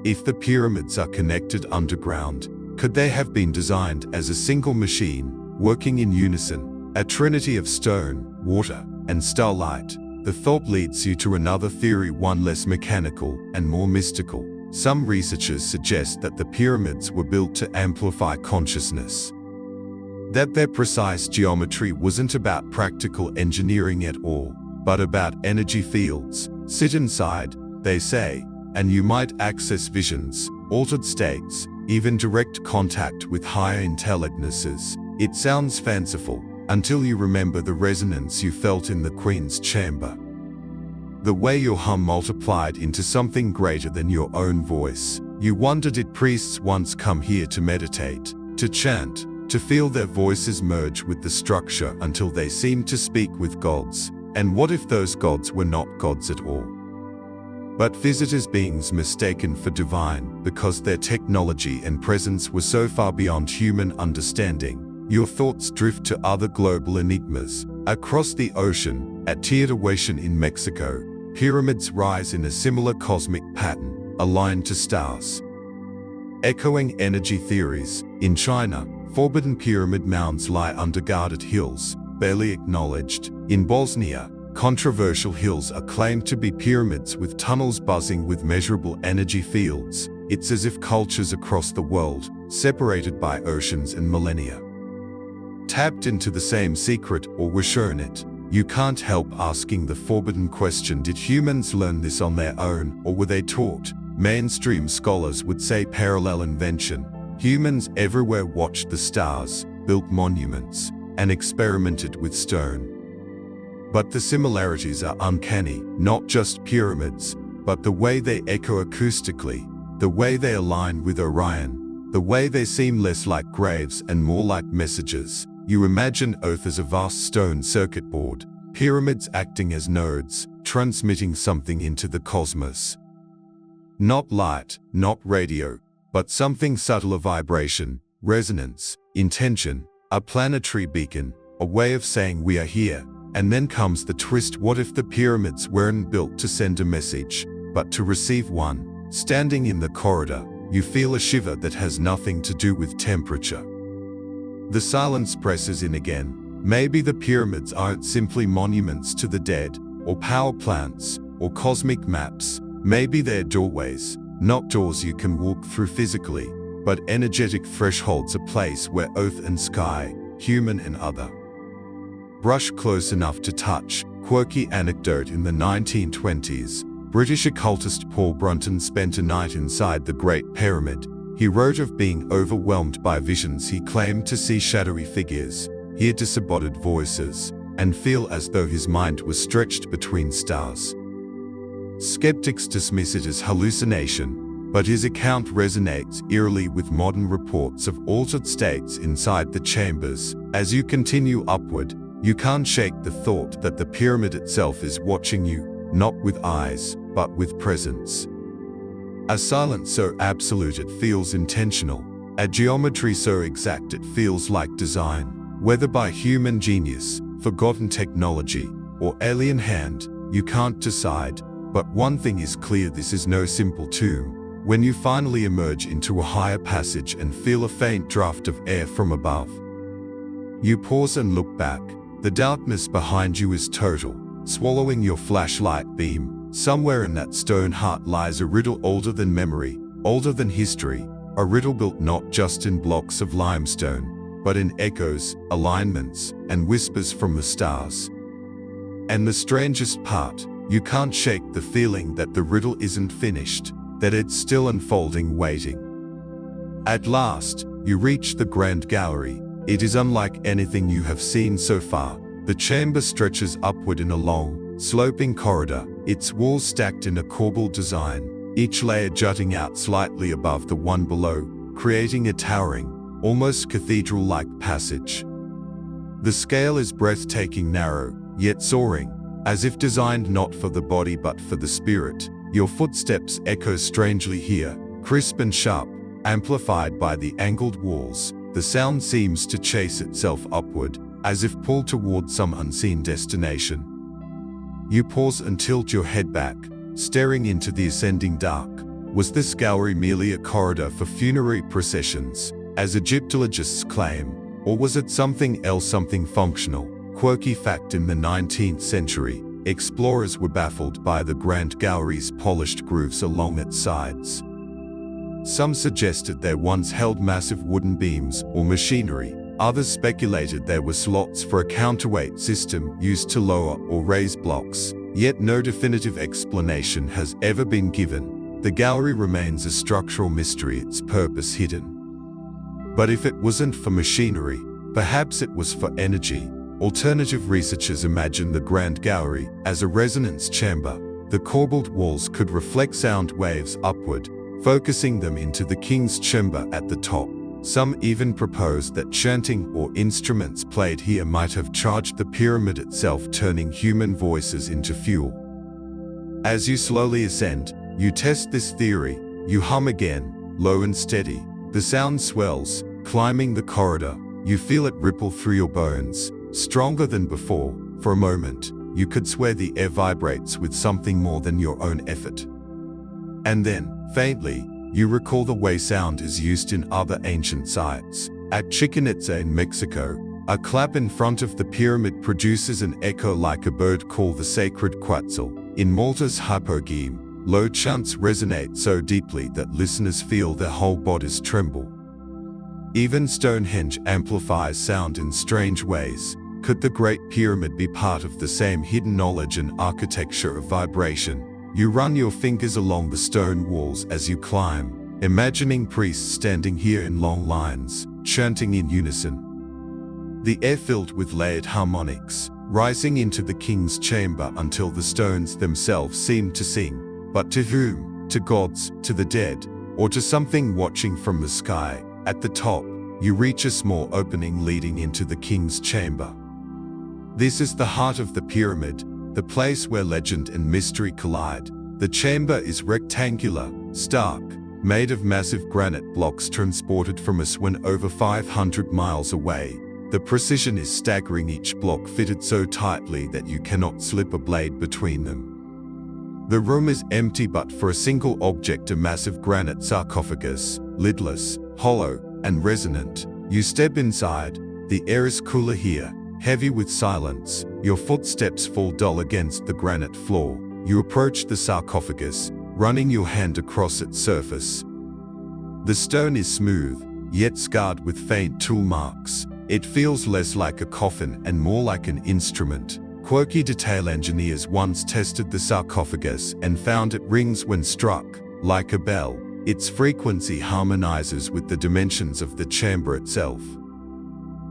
If the pyramids are connected underground, could they have been designed as a single machine, working in unison, a trinity of stone, water, and starlight? The thought leads you to another theory, one less mechanical and more mystical. Some researchers suggest that the pyramids were built to amplify consciousness, that their precise geometry wasn't about practical engineering at all, but about energy fields. Sit inside, they say, and you might access visions, altered states, even direct contact with higher intelligences. It sounds fanciful, until you remember the resonance you felt in the Queen's chamber. The way your hum multiplied into something greater than your own voice. You wondered, did priests once come here to meditate, to chant, to feel their voices merge with the structure until they seem to speak with gods. And what if those gods were not gods at all, but visitors, beings mistaken for divine because their technology and presence were so far beyond human understanding? Your thoughts drift to other global enigmas. Across the ocean, at Teotihuacan in Mexico, pyramids rise in a similar cosmic pattern, aligned to stars. Echoing energy theories, in China, forbidden pyramid mounds lie under guarded hills, barely acknowledged. In Bosnia, controversial hills are claimed to be pyramids with tunnels buzzing with measurable energy fields. It's as if cultures across the world, separated by oceans and millennia, tapped into the same secret or were shown it. You can't help asking the forbidden question: did humans learn this on their own, or were they taught? Mainstream scholars would say parallel invention. Humans everywhere watched the stars, built monuments, and experimented with stone. But the similarities are uncanny, not just pyramids, but the way they echo acoustically, the way they align with Orion, the way they seem less like graves and more like messages. You imagine Earth as a vast stone circuit board, pyramids acting as nodes, transmitting something into the cosmos. Not light, not radio, but something subtle: a vibration, resonance, intention, a planetary beacon, a way of saying we are here. And then comes the twist: what if the pyramids weren't built to send a message, but to receive one? Standing in the corridor, you feel a shiver that has nothing to do with temperature. The silence presses in again. Maybe the pyramids aren't simply monuments to the dead, or power plants, or cosmic maps. Maybe they're doorways, not doors you can walk through physically, but energetic thresholds, a place where earth and sky, human and other, brush close enough to touch. Quirky anecdote: in the 1920s, British occultist Paul Brunton spent a night inside the Great Pyramid. He wrote of being overwhelmed by visions. He claimed to see shadowy figures, hear disembodied voices, and feel as though his mind was stretched between stars. Skeptics dismiss it as hallucination, but his account resonates eerily with modern reports of altered states inside the chambers. As you continue upward, you can't shake the thought that the pyramid itself is watching you, not with eyes, but with presence. A silence so absolute it feels intentional, a geometry so exact it feels like design. Whether by human genius, forgotten technology, or alien hand, you can't decide. But one thing is clear: this is no simple tomb. When you finally emerge into a higher passage and feel a faint draft of air from above, you pause and look back. The darkness behind you is total, swallowing your flashlight beam. Somewhere in that stone heart lies a riddle older than memory, older than history, a riddle built not just in blocks of limestone, but in echoes, alignments, and whispers from the stars. And the strangest part, you can't shake the feeling that the riddle isn't finished, that it's still unfolding, waiting. At last, you reach the Grand Gallery. It is unlike anything you have seen so far. The chamber stretches upward in a long, sloping corridor, its walls stacked in a corbel design, each layer jutting out slightly above the one below, creating a towering, almost cathedral-like passage. The scale is breathtaking, narrow, yet soaring, as if designed not for the body but for the spirit. Your footsteps echo strangely here, crisp and sharp, amplified by the angled walls. The sound seems to chase itself upward, as if pulled toward some unseen destination. You pause and tilt your head back, staring into the ascending dark. Was this gallery merely a corridor for funerary processions, as Egyptologists claim, or was it something else, something functional? Quirky fact: in the 19th century, explorers were baffled by the Grand Gallery's polished grooves along its sides. Some suggested they once held massive wooden beams or machinery. Others speculated there were slots for a counterweight system used to lower or raise blocks. Yet no definitive explanation has ever been given. The gallery remains a structural mystery, its purpose hidden. But if it wasn't for machinery, perhaps it was for energy. Alternative researchers imagine the Grand Gallery as a resonance chamber. The corbelled walls could reflect sound waves upward, focusing them into the king's chamber at the top. Some even proposed that chanting or instruments played here might have charged the pyramid itself, turning human voices into fuel. As you slowly ascend, you test this theory. You hum again, low and steady. The sound swells, climbing the corridor. You feel it ripple through your bones, stronger than before. For a moment, you could swear the air vibrates with something more than your own effort. And then, faintly, you recall the way sound is used in other ancient sites. At Chichen Itza in Mexico, a clap in front of the pyramid produces an echo like a bird called the sacred Quetzal. In Malta's Hypogeme, low chants resonate so deeply that listeners feel their whole bodies tremble. Even Stonehenge amplifies sound in strange ways. Could the Great Pyramid be part of the same hidden knowledge and architecture of vibration? You run your fingers along the stone walls as you climb, imagining priests standing here in long lines, chanting in unison. The air filled with layered harmonics, rising into the king's chamber until the stones themselves seem to sing. But to whom? To gods, to the dead, or to something watching from the sky? At the top, you reach a small opening leading into the king's chamber. This is the heart of the pyramid, the place where legend and mystery collide. The chamber is rectangular, stark, made of massive granite blocks transported from Aswan over 500 miles away. The precision is staggering, each block fitted so tightly that you cannot slip a blade between them. The room is empty but for a single object, a massive granite sarcophagus, lidless, hollow, and resonant. You step inside. The air is cooler here, heavy with silence. Your footsteps fall dull against the granite floor. You approach the sarcophagus, running your hand across its surface. The stone is smooth, yet scarred with faint tool marks. It feels less like a coffin and more like an instrument. Quirky detail engineers once tested the sarcophagus and found it rings when struck, like a bell. Its frequency harmonizes with the dimensions of the chamber itself.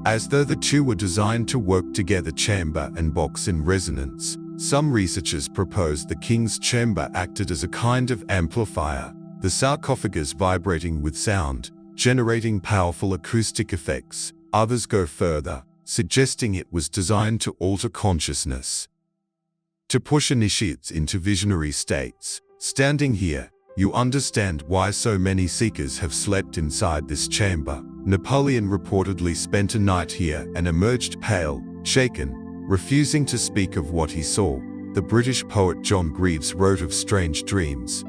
As though the two were designed to work together, chamber and box in resonance. Some researchers propose the king's chamber acted as a kind of amplifier, the sarcophagus vibrating with sound, generating powerful acoustic effects. Others go further, suggesting it was designed to alter consciousness, to push initiates into visionary states. Standing here, you understand why so many seekers have slept inside this chamber. Napoleon reportedly spent a night here and emerged pale, shaken, refusing to speak of what he saw. The British poet John Greaves wrote of strange dreams.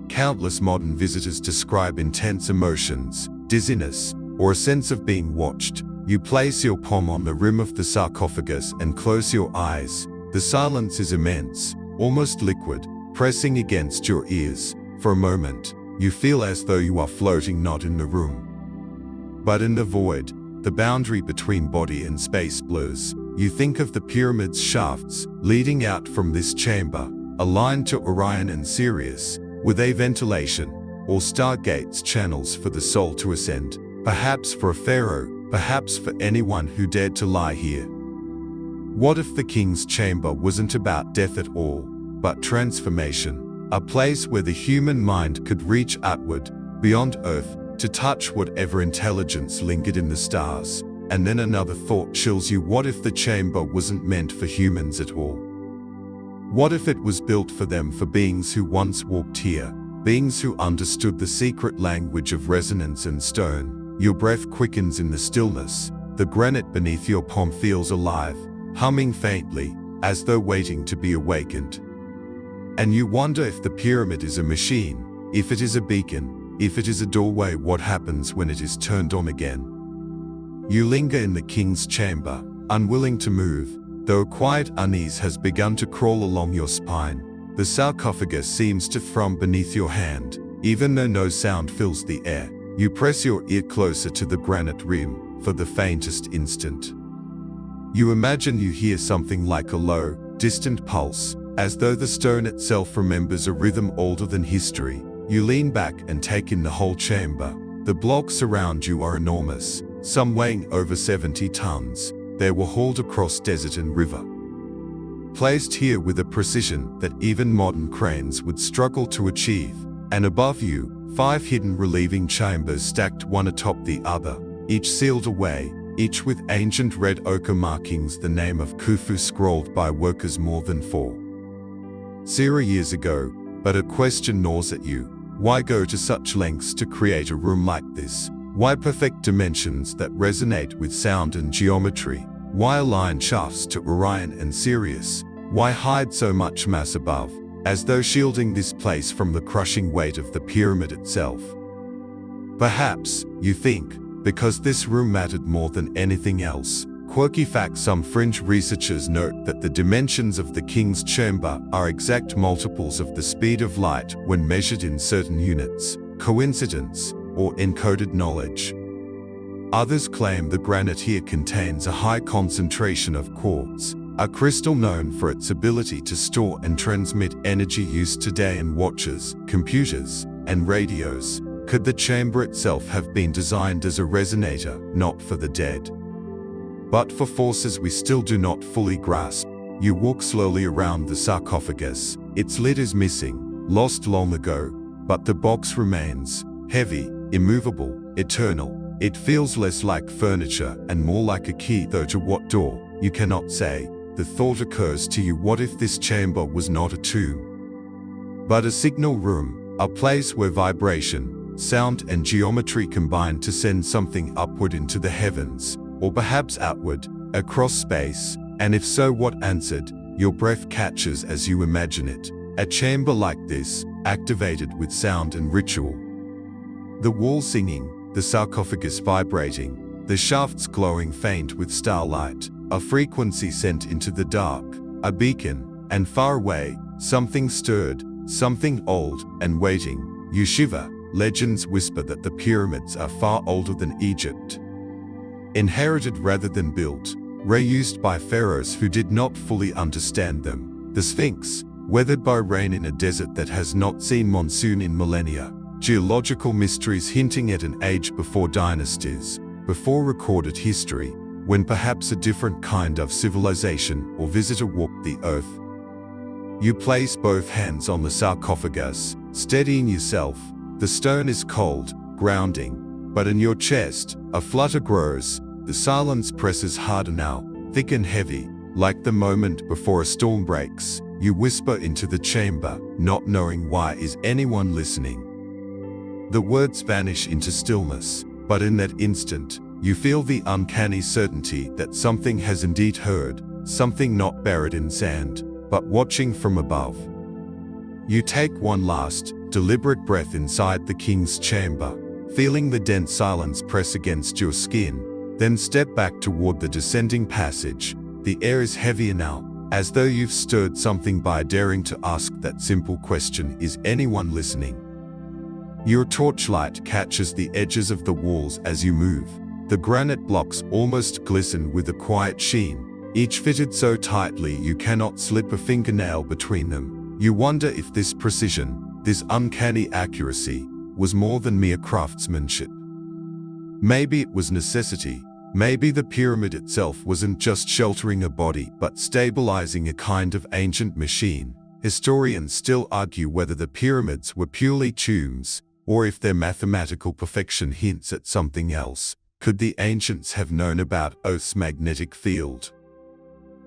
Countless modern visitors describe intense emotions, dizziness, or a sense of being watched. You place your palm on the rim of the sarcophagus and close your eyes. The silence is immense, almost liquid, pressing against your ears. For a moment, you feel as though you are floating not in the room, but in the void. The boundary between body and space blurs. You think of the pyramid's shafts leading out from this chamber, aligned to Orion and Sirius, with a ventilation, or stargates, channels for the soul to ascend. Perhaps for a pharaoh, perhaps for anyone who dared to lie here. What if the king's chamber wasn't about death at all, but transformation? A place where the human mind could reach outward, beyond Earth, to touch whatever intelligence lingered in the stars. And then another thought chills you. What if the chamber wasn't meant for humans at all? What if it was built for them, for beings who once walked here, beings who understood the secret language of resonance and stone? Your breath quickens in the stillness. The granite beneath your palm feels alive, humming faintly, as though waiting to be awakened. And you wonder if the pyramid is a machine, if it is a beacon, if it is a doorway. What happens when it is turned on again? You linger in the king's chamber, unwilling to move, though a quiet unease has begun to crawl along your spine. The sarcophagus seems to thrum beneath your hand, even though no sound fills the air. You press your ear closer to the granite rim for the faintest instant. You imagine you hear something like a low, distant pulse, as though the stone itself remembers a rhythm older than history. You lean back and take in the whole chamber. The blocks around you are enormous, some weighing over 70 tons. They were hauled across desert and river, placed here with a precision that even modern cranes would struggle to achieve. And above you, 5 hidden relieving chambers stacked one atop the other, each sealed away, each with ancient red ochre markings, the name of Khufu scrawled by workers more than 4,000 years ago. But a question gnaws at you. Why go to such lengths to create a room like this? Why perfect dimensions that resonate with sound and geometry? Why align shafts to Orion and Sirius? Why hide so much mass above, as though shielding this place from the crushing weight of the pyramid itself? Perhaps, you think, because this room mattered more than anything else. Quirky fact: some fringe researchers note that the dimensions of the king's chamber are exact multiples of the speed of light when measured in certain units. Coincidence, or encoded knowledge? Others claim the granite here contains a high concentration of quartz, a crystal known for its ability to store and transmit energy used today in watches, computers, and radios. Could the chamber itself have been designed as a resonator, not for the dead, but for forces we still do not fully grasp? You walk slowly around the sarcophagus. Its lid is missing, lost long ago, but the box remains, heavy, immovable, eternal. It feels less like furniture and more like a key, though to what door, you cannot say. The thought occurs to you: what if this chamber was not a tomb, but a signal room, a place where vibration, sound and geometry combine to send something upward into the heavens, or perhaps outward, across space? And if so, what? Answered, your breath catches as you imagine it. A chamber like this, activated with sound and ritual. The walls singing, the sarcophagus vibrating, the shafts glowing faint with starlight, a frequency sent into the dark, a beacon, and far away, something stirred, something old and waiting. You shiver. Legends whisper that the pyramids are far older than Egypt, inherited rather than built, reused by pharaohs who did not fully understand them. The Sphinx, weathered by rain in a desert that has not seen monsoon in millennia. Geological mysteries hinting at an age before dynasties, before recorded history, when perhaps a different kind of civilization or visitor walked the earth. You place both hands on the sarcophagus, steadying yourself. The stone is cold, grounding, but in your chest, a flutter grows. The silence presses harder now, thick and heavy, like the moment before a storm breaks. You whisper into the chamber, not knowing why. Is anyone listening? The words vanish into stillness, but in that instant, you feel the uncanny certainty that something has indeed heard, something not buried in sand, but watching from above. You take one last, deliberate breath inside the king's chamber, feeling the dense silence press against your skin, then step back toward the descending passage. The air is heavier now, as though you've stirred something by daring to ask that simple question: is anyone listening? Your torchlight catches the edges of the walls as you move. The granite blocks almost glisten with a quiet sheen, each fitted so tightly you cannot slip a fingernail between them. You wonder if this precision, this uncanny accuracy, was more than mere craftsmanship. Maybe it was necessity. Maybe the pyramid itself wasn't just sheltering a body, but stabilizing a kind of ancient machine. Historians still argue whether the pyramids were purely tombs, or if their mathematical perfection hints at something else. Could the ancients have known about Earth's magnetic field?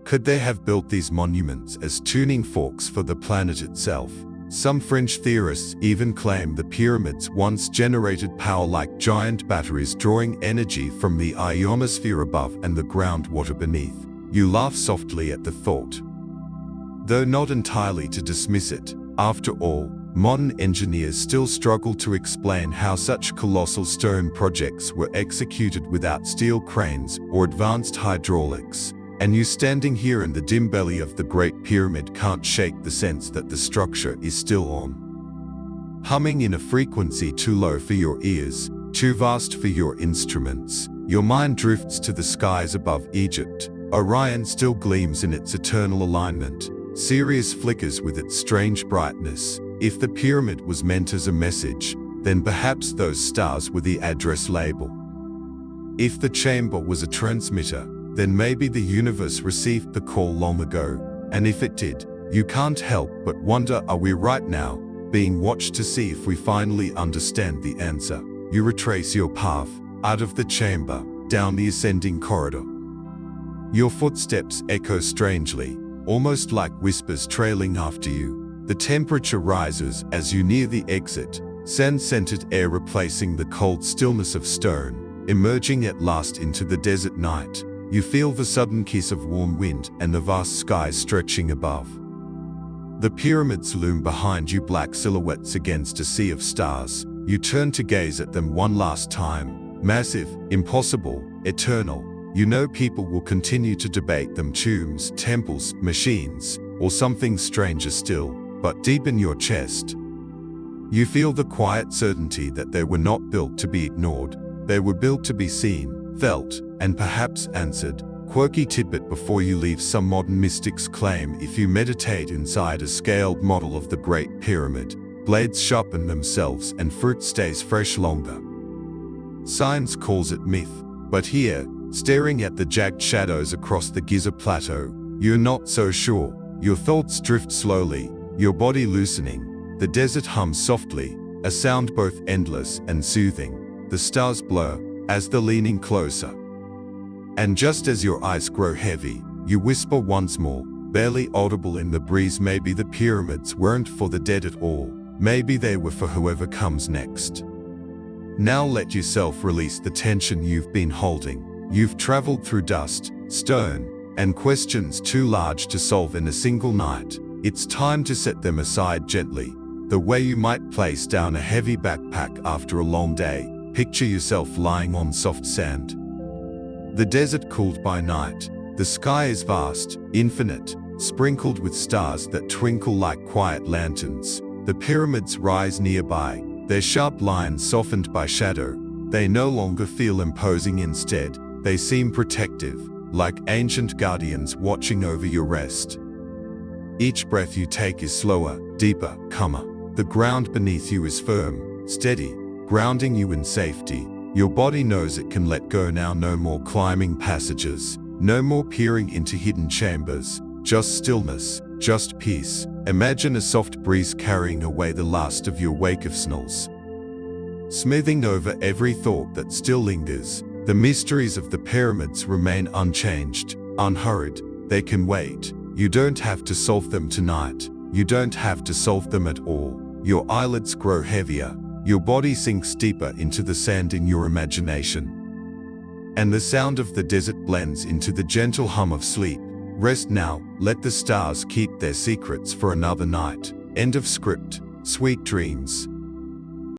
Could they have built these monuments as tuning forks for the planet itself? Some fringe theorists even claim the pyramids once generated power like giant batteries, drawing energy from the ionosphere above and the groundwater beneath. You laugh softly at the thought, though not entirely to dismiss it. After all, modern engineers still struggle to explain how such colossal stone projects were executed without steel cranes or advanced hydraulics. And you standing here in the dim belly of the Great Pyramid can't shake the sense that the structure is still on, humming in a frequency too low for your ears, too vast for your instruments. Your mind drifts to the skies above Egypt. Orion still gleams in its eternal alignment. Sirius flickers with its strange brightness. If the pyramid was meant as a message, then perhaps those stars were the address label. If the chamber was a transmitter, then maybe the universe received the call long ago. And if it did, you can't help but wonder, are we right now, being watched to see if we finally understand the answer. You retrace your path, out of the chamber, down the ascending corridor. Your footsteps echo strangely, almost like whispers trailing after you. The temperature rises as you near the exit, sand-scented air replacing the cold stillness of stone. Emerging at last into the desert night, you feel the sudden kiss of warm wind and the vast sky stretching above. The pyramids loom behind you, black silhouettes against a sea of stars. You turn to gaze at them one last time. Massive, impossible, eternal. You know people will continue to debate them: tombs, temples, machines, or something stranger still. But deep in your chest, you feel the quiet certainty that they were not built to be ignored. They were built to be seen, felt, and perhaps answered. Quirky tidbit before you leave: some modern mystics claim if you meditate inside a scaled model of the Great Pyramid, blades sharpen themselves and fruit stays fresh longer. Science calls it myth, but here, staring at the jagged shadows across the Giza Plateau, you're not so sure. Your thoughts drift slowly, your body loosening. The desert hums softly, a sound both endless and soothing. The stars blur as they're leaning closer. And just as your eyes grow heavy, you whisper once more, barely audible in the breeze: maybe the pyramids weren't for the dead at all. Maybe they were for whoever comes next. Now let yourself release the tension you've been holding. You've traveled through dust, stone, and questions too large to solve in a single night. It's time to set them aside gently, the way you might place down a heavy backpack after a long day. Picture yourself lying on soft sand. The desert cooled by night. The sky is vast, infinite, sprinkled with stars that twinkle like quiet lanterns. The pyramids rise nearby, their sharp lines softened by shadow. They no longer feel imposing, instead, they seem protective, like ancient guardians watching over your rest. Each breath you take is slower, deeper, calmer. The ground beneath you is firm, steady, grounding you in safety. Your body knows it can let go now. No more climbing passages, no more peering into hidden chambers. Just stillness, just peace. Imagine a soft breeze carrying away the last of your wakefulness, smoothing over every thought that still lingers. The mysteries of the pyramids remain unchanged, unhurried. They can wait. You don't have to solve them tonight. You don't have to solve them at all. Your eyelids grow heavier. Your body sinks deeper into the sand in your imagination. And the sound of the desert blends into the gentle hum of sleep. Rest now, let the stars keep their secrets for another night. End of script. Sweet dreams.